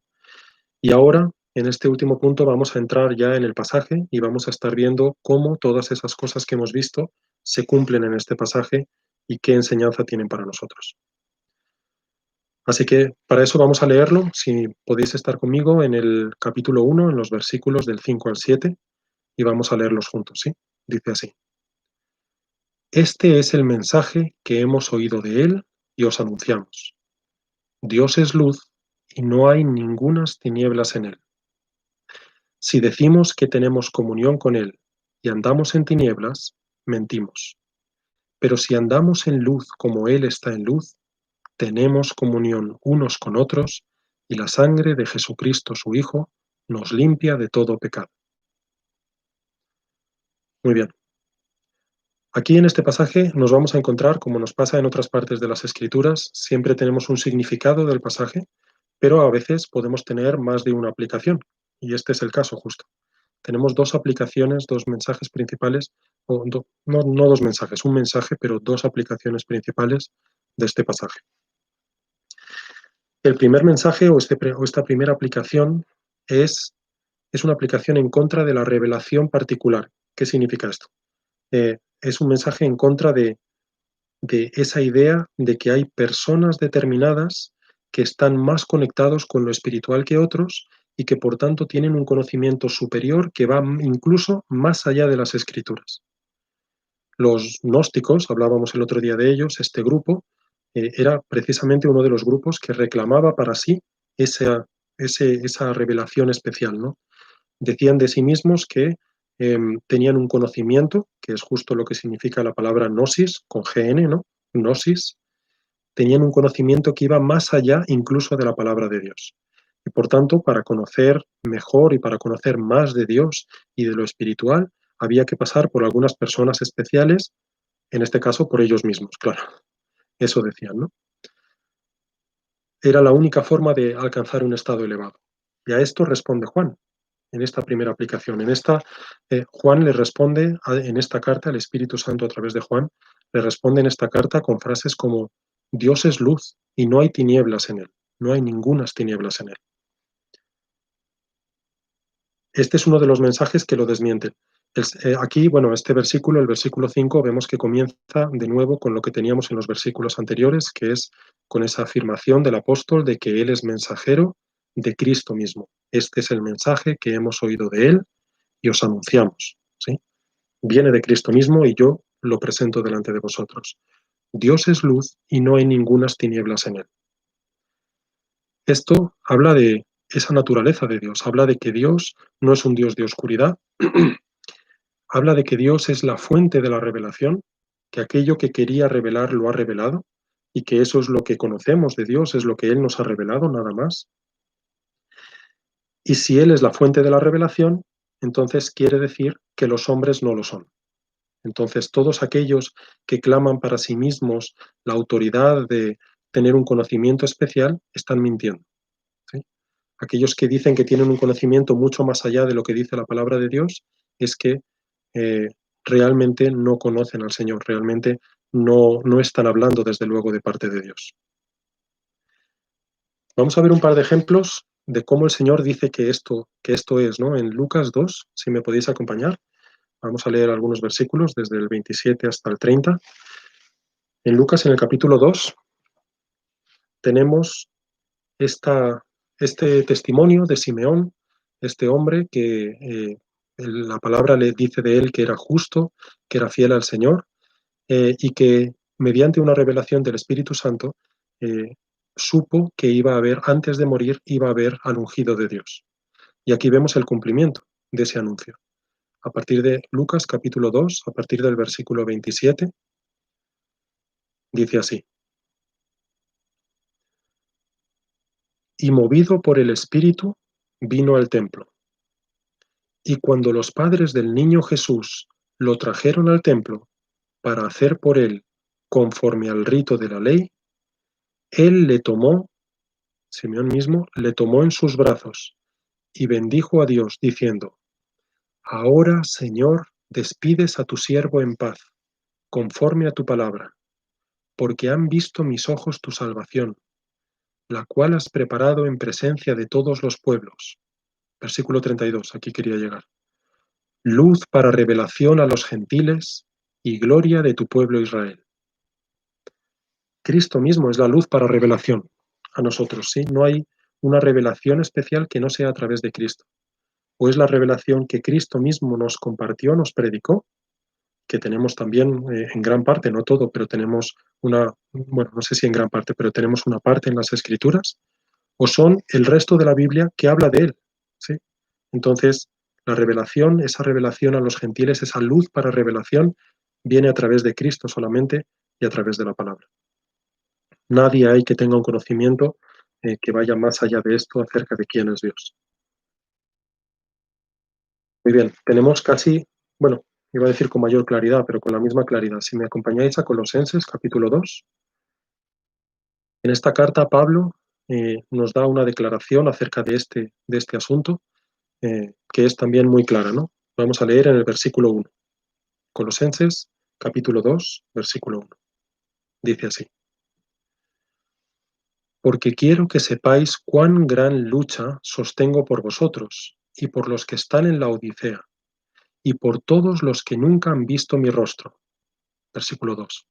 Y ahora, en este último punto, vamos a entrar ya en el pasaje y vamos a estar viendo cómo todas esas cosas que hemos visto se cumplen en este pasaje y qué enseñanza tienen para nosotros. Así que para eso vamos a leerlo, si podéis estar conmigo, en el capítulo 1, en los versículos del 5 al 7, y vamos a leerlos juntos, ¿sí? Dice así: Este es el mensaje que hemos oído de él y os anunciamos. Dios es luz y no hay ningunas tinieblas en él. Si decimos que tenemos comunión con él y andamos en tinieblas, mentimos. Pero si andamos en luz como él está en luz, tenemos comunión unos con otros, y la sangre de Jesucristo su Hijo nos limpia de todo pecado. Muy bien. Aquí en este pasaje nos vamos a encontrar, como nos pasa en otras partes de las Escrituras, siempre tenemos un significado del pasaje, pero a veces podemos tener más de una aplicación, y este es el caso justo. Tenemos dos aplicaciones, dos mensajes principales, no dos mensajes, un mensaje, pero dos aplicaciones principales de este pasaje. El primer mensaje o esta primera aplicación es una aplicación en contra de la revelación particular. ¿Qué significa esto? Es un mensaje en contra de esa idea de que hay personas determinadas que están más conectados con lo espiritual que otros y que por tanto tienen un conocimiento superior que va incluso más allá de las escrituras. Los gnósticos, hablábamos el otro día de ellos, este grupo era precisamente uno de los grupos que reclamaba para sí esa revelación especial, ¿no? Decían de sí mismos que tenían un conocimiento, que es justo lo que significa la palabra gnosis, con GN, ¿no? Gnosis. Tenían un conocimiento que iba más allá incluso de la palabra de Dios. Y por tanto, para conocer mejor y para conocer más de Dios y de lo espiritual, había que pasar por algunas personas especiales, en este caso por ellos mismos, claro. Eso decían, ¿no? Era la única forma de alcanzar un estado elevado. Y a esto responde Juan, en esta primera aplicación. Juan le responde en esta carta, el Espíritu Santo a través de Juan, le responde en esta carta con frases como: Dios es luz y no hay tinieblas en él, no hay ningunas tinieblas en él. Este es uno de los mensajes que lo desmienten. Aquí, bueno, este versículo, el versículo 5, vemos que comienza de nuevo con lo que teníamos en los versículos anteriores, que es con esa afirmación del apóstol de que él es mensajero de Cristo mismo. Este es el mensaje que hemos oído de él y os anunciamos, ¿sí? Viene de Cristo mismo y yo lo presento delante de vosotros. Dios es luz y no hay ningunas tinieblas en él. Esto habla de esa naturaleza de Dios, habla de que Dios no es un Dios de oscuridad, habla de que Dios es la fuente de la revelación, que aquello que quería revelar lo ha revelado y que eso es lo que conocemos de Dios, es lo que Él nos ha revelado, nada más. Y si Él es la fuente de la revelación, entonces quiere decir que los hombres no lo son. Entonces, todos aquellos que claman para sí mismos la autoridad de tener un conocimiento especial están mintiendo, ¿sí? Aquellos que dicen que tienen un conocimiento mucho más allá de lo que dice la palabra de Dios es que eh, realmente no conocen al Señor, realmente no están hablando desde luego de parte de Dios. Vamos a ver un par de ejemplos de cómo el Señor dice que esto es, ¿no? En Lucas 2, si me podéis acompañar, vamos a leer algunos versículos desde el 27 hasta el 30. En Lucas, en el capítulo 2, tenemos este testimonio de Simeón, este hombre que la palabra le dice de él que era justo, que era fiel al Señor, y que mediante una revelación del Espíritu Santo, eh, supo que iba a haber, antes de morir, iba a haber al ungido de Dios. Y aquí vemos el cumplimiento de ese anuncio. A partir de Lucas capítulo 2, a partir del versículo 27, dice así: y movido por el Espíritu, vino al templo. Y cuando los padres del niño Jesús lo trajeron al templo para hacer por él conforme al rito de la ley, él le tomó, Simeón mismo, le tomó en sus brazos y bendijo a Dios, diciendo: ahora, Señor, despides a tu siervo en paz, conforme a tu palabra, porque han visto mis ojos tu salvación, la cual has preparado en presencia de todos los pueblos. Versículo 32, aquí quería llegar. Luz para revelación a los gentiles y gloria de tu pueblo Israel. Cristo mismo es la luz para revelación a nosotros, ¿sí? No hay una revelación especial que no sea a través de Cristo. O es la revelación que Cristo mismo nos compartió, nos predicó, que tenemos también en gran parte, no todo, pero tenemos una, bueno, no sé si en gran parte, pero tenemos una parte en las Escrituras, o son el resto de la Biblia que habla de Él, ¿sí? Entonces, la revelación, esa revelación a los gentiles, esa luz para revelación, viene a través de Cristo solamente y a través de la palabra. Nadie hay que tenga un conocimiento que vaya más allá de esto acerca de quién es Dios. Muy bien, tenemos casi, bueno, iba a decir con mayor claridad, pero con la misma claridad. Si me acompañáis a Colosenses capítulo 2, en esta carta Pablo nos da una declaración acerca de este asunto que es también muy clara, ¿no? Vamos a leer en el versículo 1. Colosenses capítulo 2, versículo 1. Dice así: porque quiero que sepáis cuán gran lucha sostengo por vosotros y por los que están en la Odisea y por todos los que nunca han visto mi rostro. Versículo 2.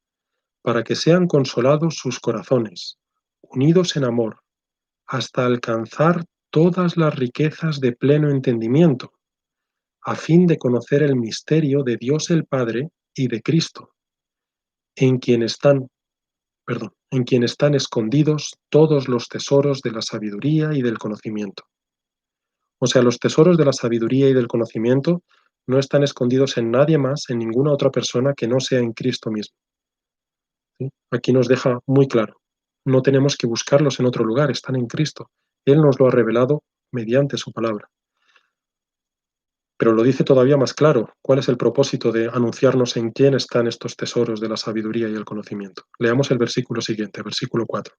Para que sean consolados sus corazones, unidos en amor, hasta alcanzar todas las riquezas de pleno entendimiento, a fin de conocer el misterio de Dios el Padre y de Cristo, en quien están, en quien están escondidos todos los tesoros de la sabiduría y del conocimiento. O sea, los tesoros de la sabiduría y del conocimiento no están escondidos en nadie más, en ninguna otra persona que no sea en Cristo mismo, ¿sí? Aquí nos deja muy claro. No tenemos que buscarlos en otro lugar, están en Cristo. Él nos lo ha revelado mediante su palabra. Pero lo dice todavía más claro. ¿Cuál es el propósito de anunciarnos en quién están estos tesoros de la sabiduría y el conocimiento? Leamos el versículo siguiente, versículo 4.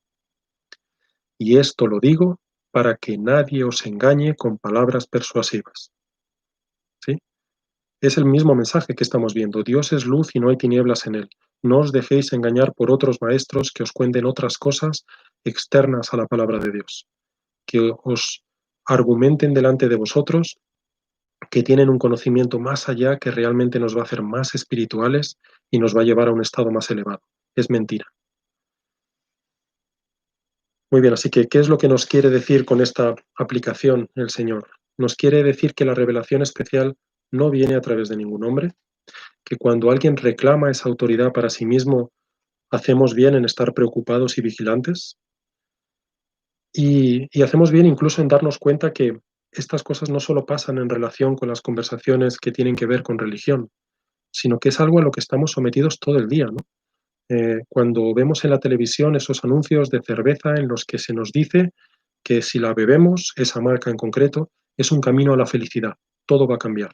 Y esto lo digo para que nadie os engañe con palabras persuasivas. ¿Sí? Es el mismo mensaje que estamos viendo. Dios es luz y no hay tinieblas en él. No os dejéis engañar por otros maestros que os cuenten otras cosas externas a la palabra de Dios, que os argumenten delante de vosotros, que tienen un conocimiento más allá que realmente nos va a hacer más espirituales y nos va a llevar a un estado más elevado. Es mentira. Muy bien, así que, ¿qué es lo que nos quiere decir con esta aplicación el Señor? Nos quiere decir que la revelación especial no viene a través de ningún hombre, que cuando alguien reclama esa autoridad para sí mismo, hacemos bien en estar preocupados y vigilantes, y hacemos bien incluso en darnos cuenta que estas cosas no solo pasan en relación con las conversaciones que tienen que ver con religión, sino que es algo a lo que estamos sometidos todo el día, ¿no? Cuando vemos en la televisión esos anuncios de cerveza en los que se nos dice que si la bebemos, esa marca en concreto, es un camino a la felicidad, todo va a cambiar.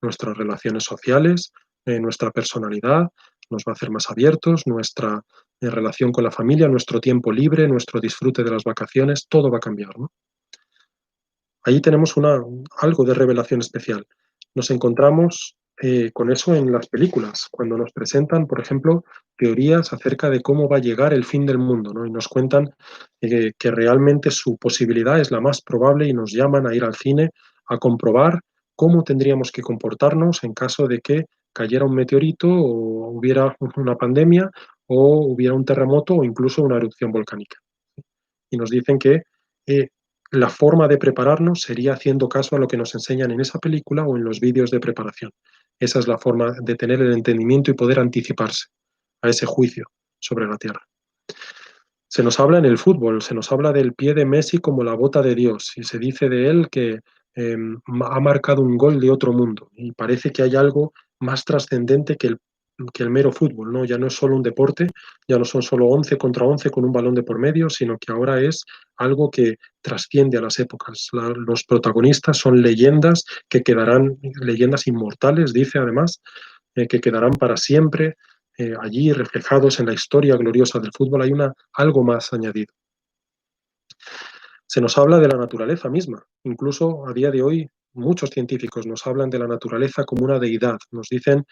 Nuestras relaciones sociales, nuestra personalidad, nos va a hacer más abiertos, nuestra relación con la familia, nuestro tiempo libre, nuestro disfrute de las vacaciones, todo va a cambiar, ¿no? Ahí tenemos algo de revelación especial. Nos encontramos con eso en las películas, cuando nos presentan, por ejemplo, teorías acerca de cómo va a llegar el fin del mundo, ¿no? Y nos cuentan que realmente su posibilidad es la más probable y nos llaman a ir al cine a comprobar cómo tendríamos que comportarnos en caso de que cayera un meteorito o hubiera una pandemia o hubiera un terremoto o incluso una erupción volcánica. Y nos dicen que eh, la forma de prepararnos sería haciendo caso a lo que nos enseñan en esa película o en los vídeos de preparación. Esa es la forma de tener el entendimiento y poder anticiparse a ese juicio sobre la tierra. Se nos habla en el fútbol, se nos habla del pie de Messi como la bota de Dios y se dice de él que ha marcado un gol de otro mundo y parece que hay algo más trascendente que el mero fútbol, ¿no? Ya no es solo un deporte, ya no son solo 11 contra 11 con un balón de por medio, sino que ahora es algo que trasciende a las épocas. Los protagonistas son leyendas que quedarán, leyendas inmortales, dice además, que quedarán para siempre allí reflejados en la historia gloriosa del fútbol. Hay algo más añadido. Se nos habla de la naturaleza misma. Incluso a día de hoy muchos científicos nos hablan de la naturaleza como una deidad. Nos dicen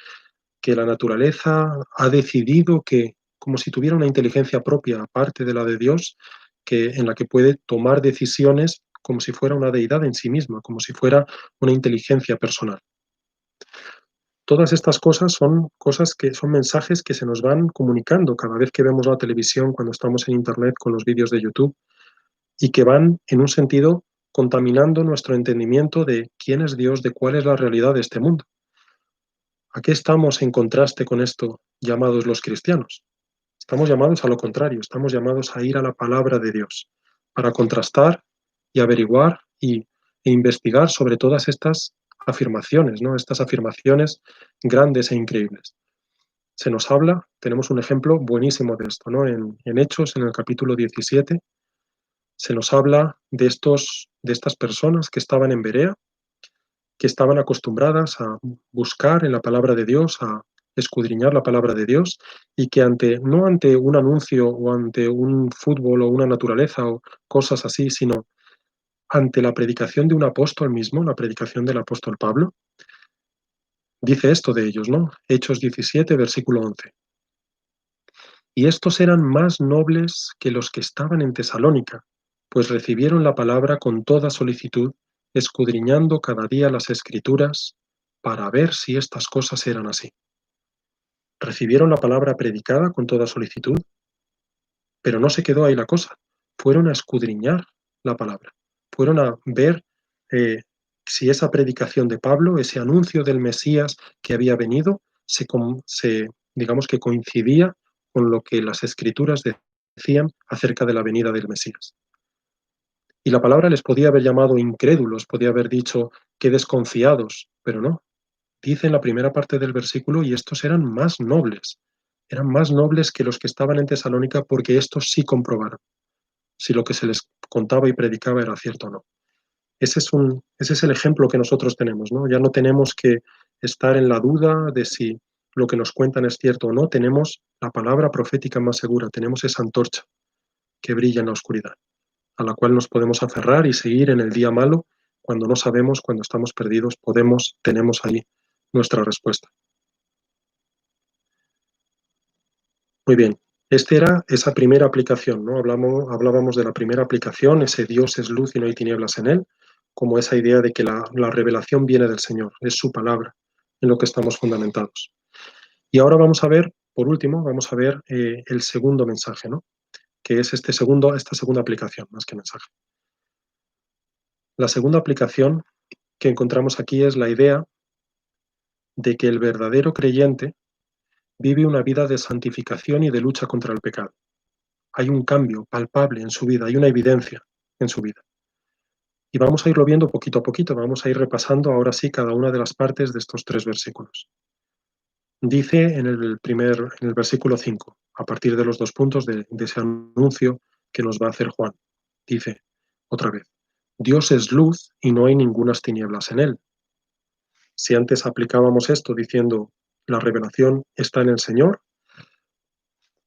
que la naturaleza ha decidido que, como si tuviera una inteligencia propia, aparte de la de Dios, en la que puede tomar decisiones como si fuera una deidad en sí misma, como si fuera una inteligencia personal. Todas estas cosas son mensajes que se nos van comunicando cada vez que vemos la televisión, cuando estamos en Internet con los vídeos de YouTube, y que van, en un sentido, contaminando nuestro entendimiento de quién es Dios, de cuál es la realidad de este mundo. ¿A qué estamos en contraste con esto llamados los cristianos? Estamos llamados a lo contrario, estamos llamados a ir a la palabra de Dios, para contrastar y averiguar e investigar sobre todas estas afirmaciones, ¿no? Estas afirmaciones grandes e increíbles. Se nos habla, tenemos un ejemplo buenísimo de esto, ¿no? En Hechos, en el capítulo 17, se nos habla de estas personas que estaban en Berea, que estaban acostumbradas a buscar en la palabra de Dios, a escudriñar la palabra de Dios, y que no ante un anuncio o ante un fútbol o una naturaleza o cosas así, sino ante la predicación de un apóstol mismo, la predicación del apóstol Pablo, dice esto de ellos, ¿no? Hechos 17, versículo 11. Y estos eran más nobles que los que estaban en Tesalónica, pues recibieron la palabra con toda solicitud, escudriñando cada día las Escrituras para ver si estas cosas eran así. Recibieron la palabra predicada con toda solicitud, pero no se quedó ahí la cosa. Fueron a escudriñar la palabra, fueron a ver eh, si esa predicación de Pablo, ese anuncio del Mesías que había venido, digamos que coincidía con lo que las Escrituras decían acerca de la venida del Mesías. Y la palabra les podía haber llamado incrédulos, podía haber dicho que desconfiados, pero no. Dice en la primera parte del versículo, y estos eran más nobles que los que estaban en Tesalónica porque estos sí comprobaron si lo que se les contaba y predicaba era cierto o no. Ese es el ejemplo que nosotros tenemos, ¿no? Ya no tenemos que estar en la duda de si lo que nos cuentan es cierto o no, tenemos la palabra profética más segura, tenemos esa antorcha que brilla en la oscuridad, a la cual nos podemos aferrar y seguir en el día malo, cuando no sabemos, cuando estamos perdidos, tenemos ahí nuestra respuesta. Muy bien, esta era esa primera aplicación, ¿no? Hablábamos de la primera aplicación, ese Dios es luz y no hay tinieblas en él, como esa idea de que la revelación viene del Señor, es su palabra en lo que estamos fundamentados. Y ahora vamos a ver, por último, vamos a ver el segundo mensaje, ¿no? Que es esta segunda aplicación, más que mensaje. La segunda aplicación que encontramos aquí es la idea de que el verdadero creyente vive una vida de santificación y de lucha contra el pecado. Hay un cambio palpable en su vida, hay una evidencia en su vida. Y vamos a irlo viendo poquito a poquito, vamos a ir repasando ahora sí cada una de las partes de estos 3 versículos. Dice en el versículo 5, a partir de los 2 puntos de ese anuncio que nos va a hacer Juan, dice otra vez, Dios es luz y no hay ningunas tinieblas en él. Si antes aplicábamos esto diciendo la revelación está en el Señor,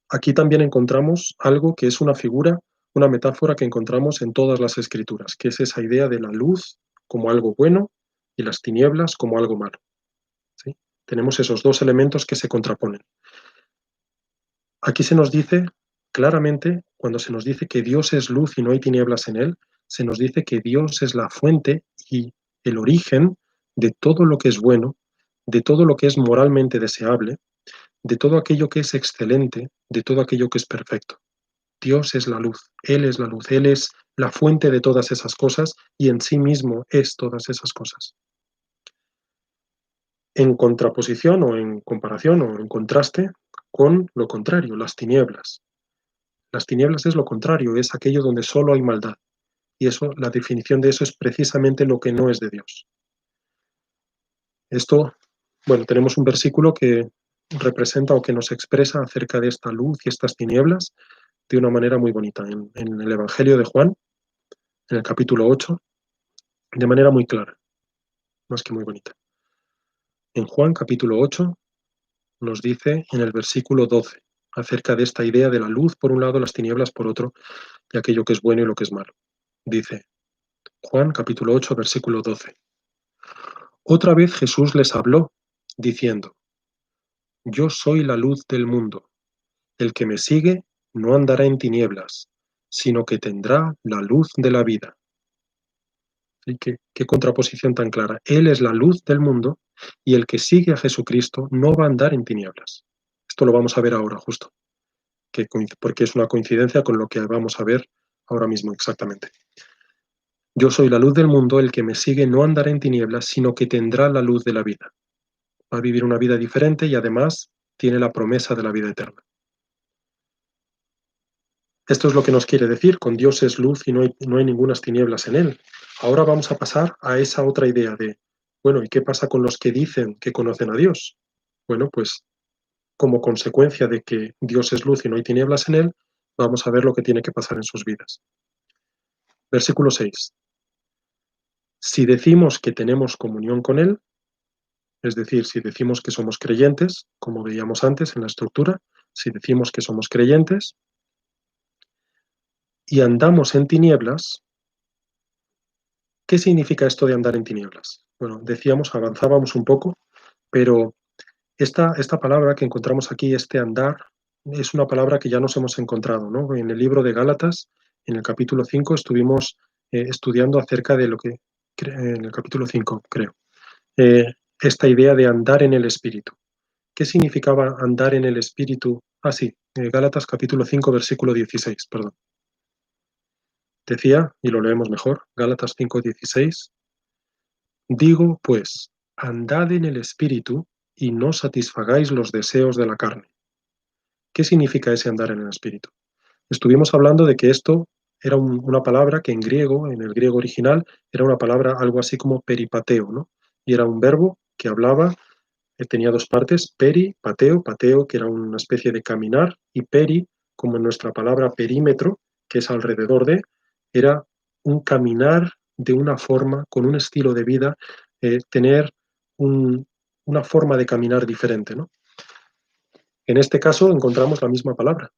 aquí también encontramos algo que es una figura, una metáfora que encontramos en todas las escrituras, que es esa idea de la luz como algo bueno y las tinieblas como algo malo. ¿Sí? Tenemos esos 2 elementos que se contraponen. Aquí se nos dice claramente, cuando se nos dice que Dios es luz y no hay tinieblas en él, se nos dice que Dios es la fuente y el origen de todo lo que es bueno, de todo lo que es moralmente deseable, de todo aquello que es excelente, de todo aquello que es perfecto. Dios es la luz, Él es la luz, Él es la fuente de todas esas cosas y en sí mismo es todas esas cosas. En contraposición o en comparación o en contraste, con lo contrario, las tinieblas. Las tinieblas es lo contrario, es aquello donde solo hay maldad. Y eso, la definición de eso es precisamente lo que no es de Dios. Esto, bueno, tenemos un versículo que representa o que nos expresa acerca de esta luz y estas tinieblas de una manera muy bonita. En el Evangelio de Juan, en el capítulo 8, de manera muy clara, más que muy bonita. En Juan capítulo 8 nos dice en el versículo 12 acerca de esta idea de la luz por un lado, las tinieblas por otro, y aquello que es bueno y lo que es malo. Dice Juan capítulo 8, versículo 12. Otra vez Jesús les habló, diciendo, Yo soy la luz del mundo. El que me sigue no andará en tinieblas, sino que tendrá la luz de la vida. ¿Y qué contraposición tan clara? Él es la luz del mundo y el que sigue a Jesucristo no va a andar en tinieblas. Esto lo vamos a ver ahora justo, porque es una coincidencia con lo que vamos a ver ahora mismo exactamente. Yo soy la luz del mundo, el que me sigue no andará en tinieblas, sino que tendrá la luz de la vida. Va a vivir una vida diferente y además tiene la promesa de la vida eterna. Esto es lo que nos quiere decir, con Dios es luz y no hay ninguna tinieblas en él. Ahora vamos a pasar a esa otra idea de, bueno, ¿y qué pasa con los que dicen que conocen a Dios? Bueno, pues como consecuencia de que Dios es luz y no hay tinieblas en él, vamos a ver lo que tiene que pasar en sus vidas. Versículo 6. Si decimos que tenemos comunión con él, es decir, si decimos que somos creyentes, como veíamos antes en la estructura, si decimos que somos creyentes y andamos en tinieblas, ¿qué significa esto de andar en tinieblas? Bueno, decíamos, avanzábamos un poco, pero esta palabra que encontramos aquí, este andar, es una palabra que ya nos hemos encontrado, ¿no? En el libro de Gálatas, en el capítulo 5, estuvimos estudiando acerca de lo que, en el capítulo 5, creo, esta idea de andar en el Espíritu. ¿Qué significaba andar en el Espíritu? Ah, sí, Gálatas capítulo 5, versículo 16, perdón. Decía, y lo leemos mejor, Gálatas 5, 16, digo, pues, andad en el Espíritu y no satisfagáis los deseos de la carne. ¿Qué significa ese andar en el Espíritu? Estuvimos hablando de que esto era una palabra que en griego, en el griego original, era una palabra algo así como peripateo, ¿no? Y era un verbo que hablaba, tenía dos partes, peri, pateo, pateo, que era una especie de caminar, y peri, como en nuestra palabra perímetro, que es alrededor de, era un caminar de una forma, con un estilo de vida, tener una forma de caminar diferente, ¿no? En este caso encontramos la misma palabra.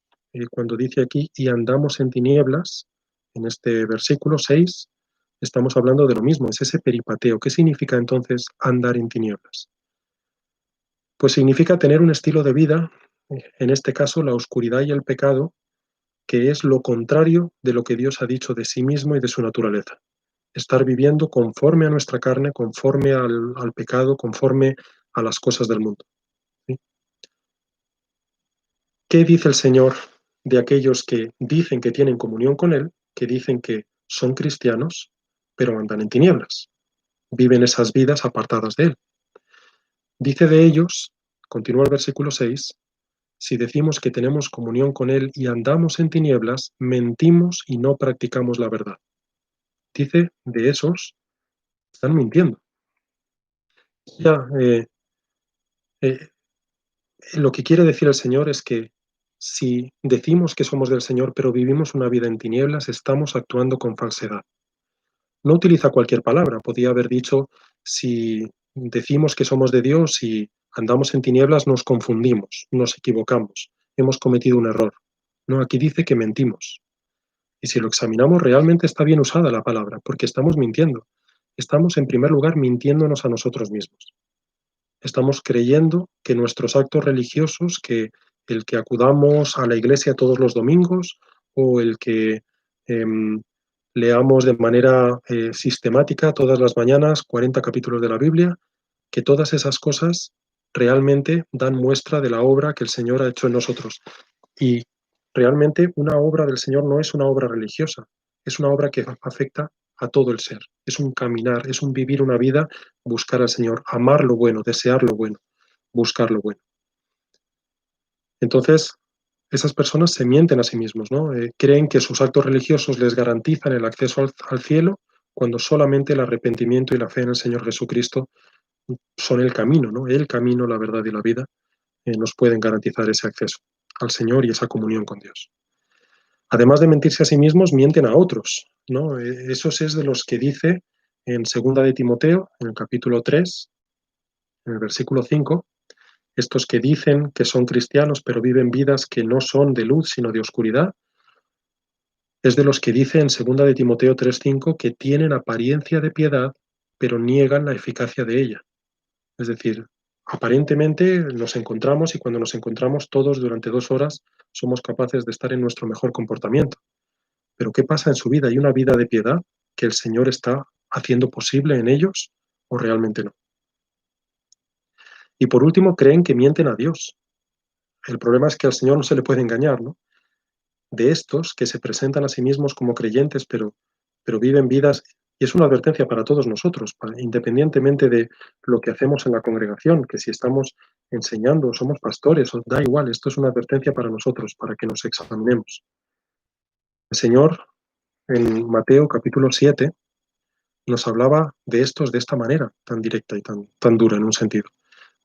Cuando dice aquí, y andamos en tinieblas, en este versículo 6, estamos hablando de lo mismo, es ese peripateo. ¿Qué significa entonces andar en tinieblas? Pues significa tener un estilo de vida, en este caso la oscuridad y el pecado, que es lo contrario de lo que Dios ha dicho de sí mismo y de su naturaleza. Estar viviendo conforme a nuestra carne, conforme al pecado, conforme a las cosas del mundo. ¿Sí? ¿Qué dice el Señor de aquellos que dicen que tienen comunión con Él, que dicen que son cristianos, pero andan en tinieblas? Viven esas vidas apartadas de Él. Dice de ellos, continúa el versículo 6, si decimos que tenemos comunión con Él y andamos en tinieblas, mentimos y no practicamos la verdad. Dice de esos, están mintiendo. Ya, eh, lo que quiere decir el Señor es que si decimos que somos del Señor, pero vivimos una vida en tinieblas, estamos actuando con falsedad. No utiliza cualquier palabra, podía haber dicho, si decimos que somos de Dios y andamos en tinieblas, nos confundimos, nos equivocamos, hemos cometido un error. No, aquí dice que mentimos. Y si lo examinamos, realmente está bien usada la palabra, porque estamos mintiendo. Estamos, en primer lugar, mintiéndonos a nosotros mismos. Estamos creyendo que nuestros actos religiosos, que el que acudamos a la iglesia todos los domingos o el que em, leamos de manera sistemática todas las mañanas 40 capítulos de la Biblia, que todas esas cosas realmente dan muestra de la obra que el Señor ha hecho en nosotros. Y realmente una obra del Señor no es una obra religiosa, es una obra que afecta a todo el ser. Es un caminar, es un vivir una vida, buscar al Señor, amar lo bueno, desear lo bueno, buscar lo bueno. Entonces, esas personas se mienten a sí mismos, ¿no? Creen que sus actos religiosos les garantizan el acceso al cielo, cuando solamente el arrepentimiento y la fe en el Señor Jesucristo son el camino, ¿no? El camino, la verdad y la vida nos pueden garantizar ese acceso al Señor y esa comunión con Dios. Además de mentirse a sí mismos, mienten a otros, ¿no? Esos es de los que dice en segunda de Timoteo, en el capítulo 3, en el versículo 5, estos que dicen que son cristianos pero viven vidas que no son de luz sino de oscuridad, es de los que dice en segunda de Timoteo 3:5 que tienen apariencia de piedad pero niegan la eficacia de ella. Es decir, aparentemente nos encontramos y cuando nos encontramos todos durante 2 horas somos capaces de estar en nuestro mejor comportamiento. Pero ¿qué pasa en su vida? ¿Hay una vida de piedad que el Señor está haciendo posible en ellos o realmente no? Y por último, creen que mienten a Dios. El problema es que al Señor no se le puede engañar, ¿no? De estos que se presentan a sí mismos como creyentes, pero viven vidas, y es una advertencia para todos nosotros, independientemente de lo que hacemos en la congregación, que si estamos enseñando, somos pastores, da igual, esto es una advertencia para nosotros, para que nos examinemos. El Señor en Mateo capítulo 7 nos hablaba de estos de esta manera, tan directa y tan dura en un sentido.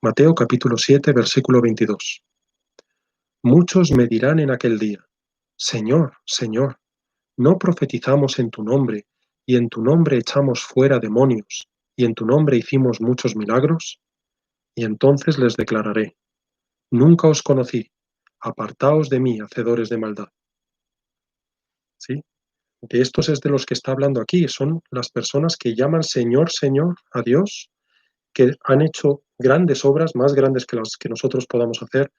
Mateo capítulo 7, versículo 22. Muchos me dirán en aquel día, Señor, Señor, ¿no profetizamos en tu nombre, y en tu nombre echamos fuera demonios, y en tu nombre hicimos muchos milagros? Y entonces les declararé, nunca os conocí, apartaos de mí, hacedores de maldad. ¿Sí? De estos es de los que está hablando aquí, son las personas que llaman Señor, Señor a Dios, que han hecho grandes obras, más grandes que las que nosotros podamos hacer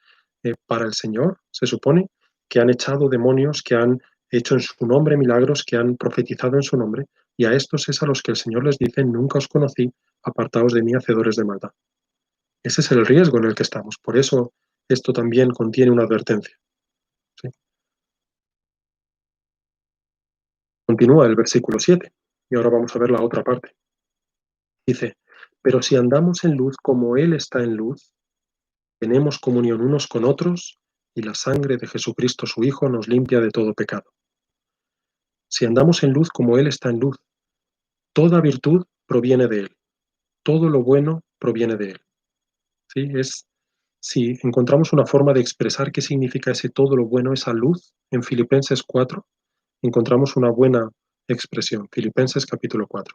para el Señor, se supone, que han echado demonios, que han hecho en su nombre milagros, que han profetizado en su nombre, y a estos es a los que el Señor les dice, nunca os conocí, apartaos de mí, hacedores de maldad. Ese es el riesgo en el que estamos, por eso esto también contiene una advertencia. ¿Sí? Continúa el versículo 7, y ahora vamos a ver la otra parte. Dice, pero si andamos en luz como Él está en luz, tenemos comunión unos con otros y la sangre de Jesucristo su Hijo nos limpia de todo pecado. Si andamos en luz como Él está en luz, toda virtud proviene de Él, todo lo bueno proviene de Él. ¿Sí? Si encontramos una forma de expresar qué significa ese todo lo bueno, esa luz, en Filipenses 4, encontramos una buena expresión. Filipenses capítulo 4.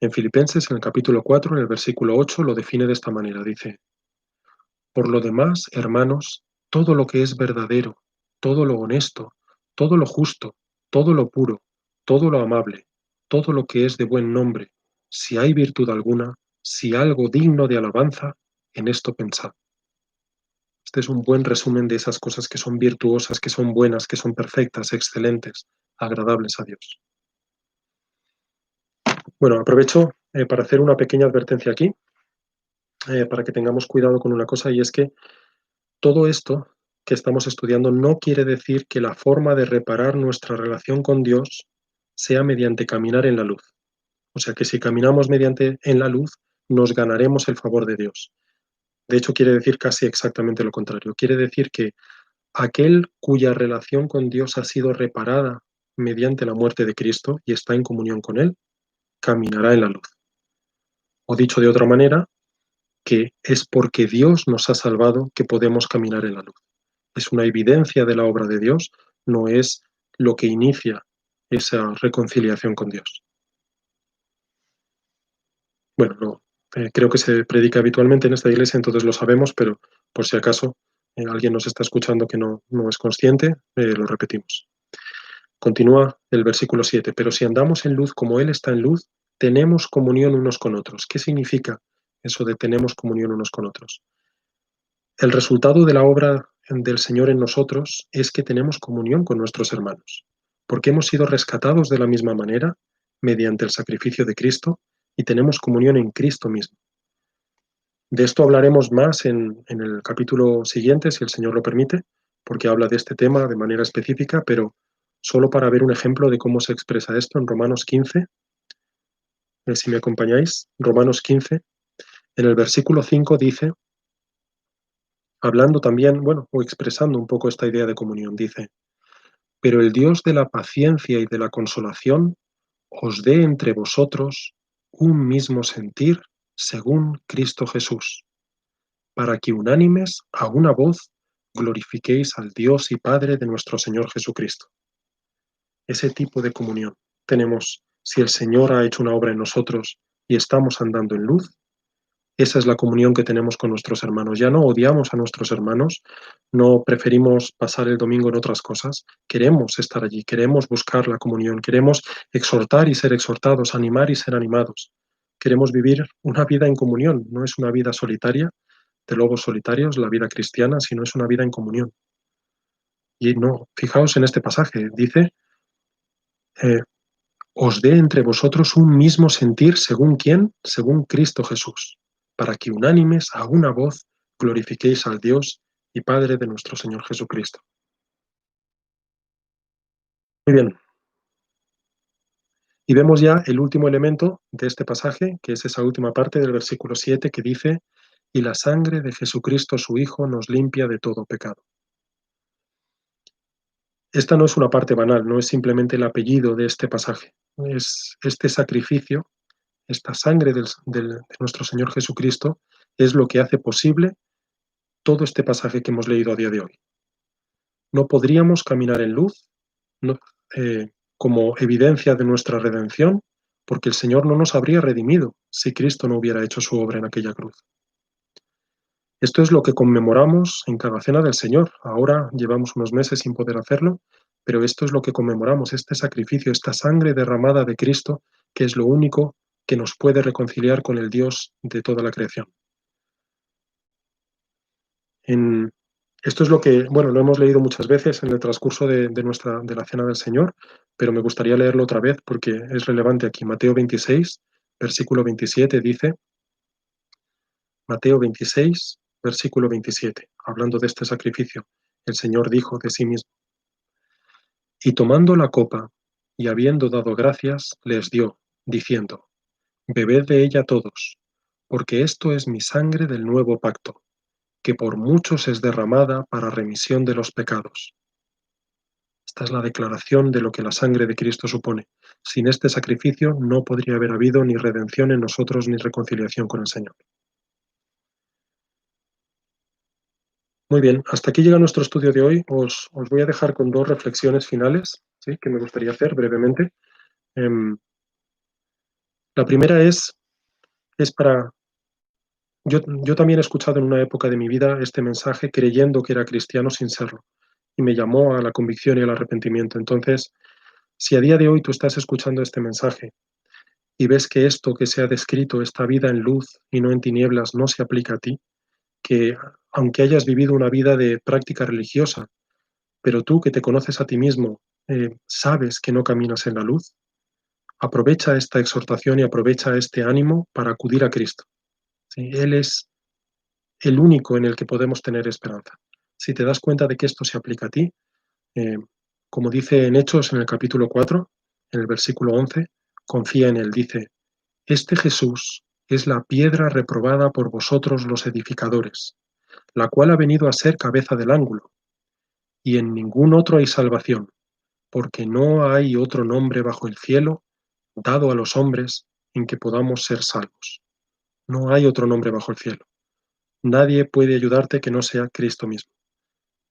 En Filipenses, en el capítulo 4, en el versículo 8, lo define de esta manera. Dice, por lo demás, hermanos, todo lo que es verdadero, todo lo honesto, todo lo justo, todo lo puro, todo lo amable, todo lo que es de buen nombre, si hay virtud alguna, si algo digno de alabanza, en esto pensad. Este es un buen resumen de esas cosas que son virtuosas, que son buenas, que son perfectas, excelentes, agradables a Dios. Bueno, aprovecho para hacer una pequeña advertencia aquí, para que tengamos cuidado con una cosa, y es que todo esto que estamos estudiando no quiere decir que la forma de reparar nuestra relación con Dios sea mediante caminar en la luz. O sea que si caminamos mediante en la luz, nos ganaremos el favor de Dios. De hecho, quiere decir casi exactamente lo contrario. Quiere decir que aquel cuya relación con Dios ha sido reparada mediante la muerte de Cristo y está en comunión con Él, caminará en la luz. O dicho de otra manera, que es porque Dios nos ha salvado que podemos caminar en la luz. Es una evidencia de la obra de Dios, no es lo que inicia esa reconciliación con Dios. Bueno, creo que se predica habitualmente en esta iglesia, entonces lo sabemos, pero por si acaso alguien nos está escuchando que no es consciente, lo repetimos. Continúa el versículo 7, pero si andamos en luz como Él está en luz, tenemos comunión unos con otros. ¿Qué significa eso de tenemos comunión unos con otros? El resultado de la obra del Señor en nosotros es que tenemos comunión con nuestros hermanos, porque hemos sido rescatados de la misma manera mediante el sacrificio de Cristo y tenemos comunión en Cristo mismo. De esto hablaremos más en el capítulo siguiente, si el Señor lo permite, porque habla de este tema de manera específica, pero solo para ver un ejemplo de cómo se expresa esto en Romanos 15, si me acompañáis, Romanos 15, en el versículo 5 dice, hablando también, bueno, o expresando un poco esta idea de comunión, dice, pero el Dios de la paciencia y de la consolación os dé entre vosotros un mismo sentir según Cristo Jesús, para que unánimes a una voz glorifiquéis al Dios y Padre de nuestro Señor Jesucristo. Ese tipo de comunión tenemos si el Señor ha hecho una obra en nosotros y estamos andando en luz. Esa es la comunión que tenemos con nuestros hermanos. Ya no odiamos a nuestros hermanos, no preferimos pasar el domingo en otras cosas. Queremos estar allí, queremos buscar la comunión, queremos exhortar y ser exhortados, animar y ser animados. Queremos vivir una vida en comunión, no es una vida solitaria, de lobos solitarios, la vida cristiana, sino es una vida en comunión. Y no, fijaos en este pasaje, dice, eh, os dé entre vosotros un mismo sentir, ¿según quién? Según Cristo Jesús, para que unánimes a una voz glorifiquéis al Dios y Padre de nuestro Señor Jesucristo. Muy bien. Y vemos ya el último elemento de este pasaje, que es esa última parte del versículo 7 que dice, y la sangre de Jesucristo su Hijo nos limpia de todo pecado. Esta no es una parte banal, no es simplemente el apellido de este pasaje. Es este sacrificio, esta sangre de nuestro Señor Jesucristo, es lo que hace posible todo este pasaje que hemos leído a día de hoy. No podríamos caminar en luz no, como evidencia de nuestra redención, porque el Señor no nos habría redimido si Cristo no hubiera hecho su obra en aquella cruz. Esto es lo que conmemoramos en cada cena del Señor. Ahora llevamos unos meses sin poder hacerlo, pero esto es lo que conmemoramos, este sacrificio, esta sangre derramada de Cristo, que es lo único que nos puede reconciliar con el Dios de toda la creación. Esto es lo que, bueno, lo hemos leído muchas veces en el transcurso de la Cena del Señor, pero me gustaría leerlo otra vez porque es relevante aquí. Mateo 26, versículo 27 dice, Mateo 26, versículo 27, hablando de este sacrificio, el Señor dijo de sí mismo, y tomando la copa y habiendo dado gracias, les dio, diciendo, bebed de ella todos, porque esto es mi sangre del nuevo pacto, que por muchos es derramada para remisión de los pecados. Esta es la declaración de lo que la sangre de Cristo supone. Sin este sacrificio no podría haber habido ni redención en nosotros ni reconciliación con el Señor. Muy bien, hasta aquí llega nuestro estudio de hoy. Os voy a dejar con dos reflexiones finales, ¿sí?, que me gustaría hacer brevemente. La primera es para... Yo también he escuchado en una época de mi vida este mensaje creyendo que era cristiano sin serlo, y me llamó a la convicción y al arrepentimiento. Entonces, si a día de hoy tú estás escuchando este mensaje y ves que esto que se ha descrito, esta vida en luz y no en tinieblas, no se aplica a ti, que aunque hayas vivido una vida de práctica religiosa, pero tú que te conoces a ti mismo, sabes que no caminas en la luz, aprovecha esta exhortación y aprovecha este ánimo para acudir a Cristo. ¿Sí? Él es el único en el que podemos tener esperanza. Si te das cuenta de que esto se aplica a ti, eh, como dice en Hechos en el capítulo 4, en el versículo 11, confía en Él, dice, este Jesús es la piedra reprobada por vosotros los edificadores, la cual ha venido a ser cabeza del ángulo, y en ningún otro hay salvación, porque no hay otro nombre bajo el cielo dado a los hombres en que podamos ser salvos. No hay otro nombre bajo el cielo. Nadie puede ayudarte que no sea Cristo mismo.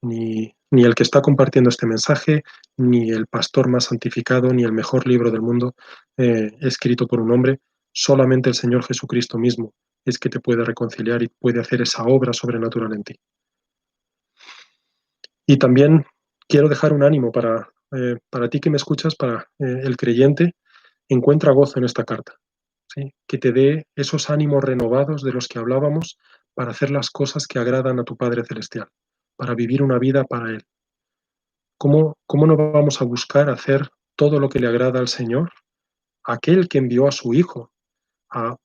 Ni el que está compartiendo este mensaje, ni el pastor más santificado, ni el mejor libro del mundo escrito por un hombre. Solamente el Señor Jesucristo mismo es que te puede reconciliar y puede hacer esa obra sobrenatural en ti. Y también quiero dejar un ánimo para ti que me escuchas, para el creyente, encuentra gozo en esta carta, ¿sí? Que te dé esos ánimos renovados de los que hablábamos para hacer las cosas que agradan a tu Padre Celestial, para vivir una vida para Él. ¿Cómo no vamos a buscar hacer todo lo que le agrada al Señor? Aquel que envió a su Hijo, a,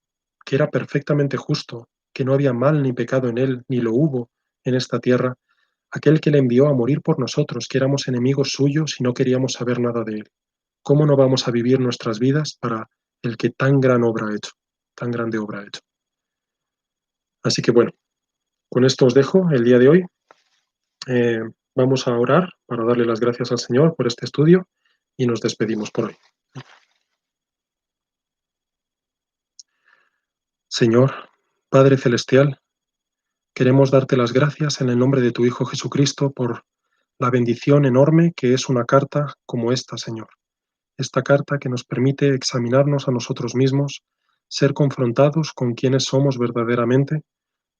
que era perfectamente justo, que no había mal ni pecado en Él, ni lo hubo en esta tierra, aquel que le envió a morir por nosotros, que éramos enemigos suyos y no queríamos saber nada de Él. ¿Cómo no vamos a vivir nuestras vidas para el que tan gran obra ha hecho, tan grande obra ha hecho. Así que bueno, con esto os dejo el día de hoy. Vamos a orar para darle las gracias al Señor por este estudio y nos despedimos por hoy. Señor, Padre Celestial, queremos darte las gracias en el nombre de tu Hijo Jesucristo por la bendición enorme que es una carta como esta, Señor. Esta carta que nos permite examinarnos a nosotros mismos, ser confrontados con quienes somos verdaderamente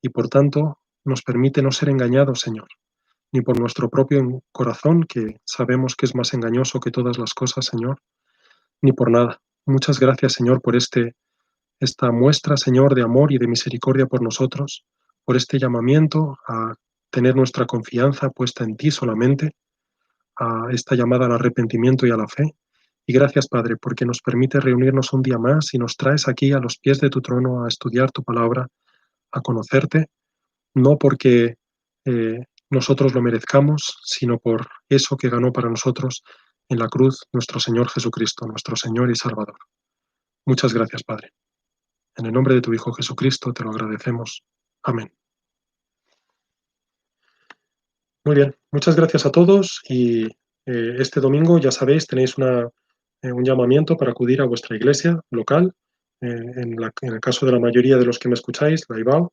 y por tanto nos permite no ser engañados, Señor, ni por nuestro propio corazón, que sabemos que es más engañoso que todas las cosas, Señor, ni por nada. Muchas gracias, Señor, por esta muestra, Señor, de amor y de misericordia por nosotros, por este llamamiento a tener nuestra confianza puesta en ti solamente, a esta llamada al arrepentimiento y a la fe. Y gracias, Padre, porque nos permite reunirnos un día más y nos traes aquí a los pies de tu trono a estudiar tu palabra, a conocerte, no porque nosotros lo merezcamos, sino por eso que ganó para nosotros en la cruz nuestro Señor Jesucristo, nuestro Señor y Salvador. Muchas gracias, Padre. En el nombre de tu Hijo Jesucristo te lo agradecemos. Amén. Muy bien, muchas gracias a todos y este domingo, ya sabéis, tenéis un llamamiento para acudir a vuestra iglesia local. En el caso de la mayoría de los que me escucháis, la IBAO,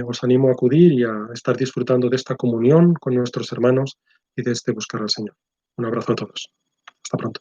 os animo a acudir y a estar disfrutando de esta comunión con nuestros hermanos y de este buscar al Señor. Un abrazo a todos. Hasta pronto.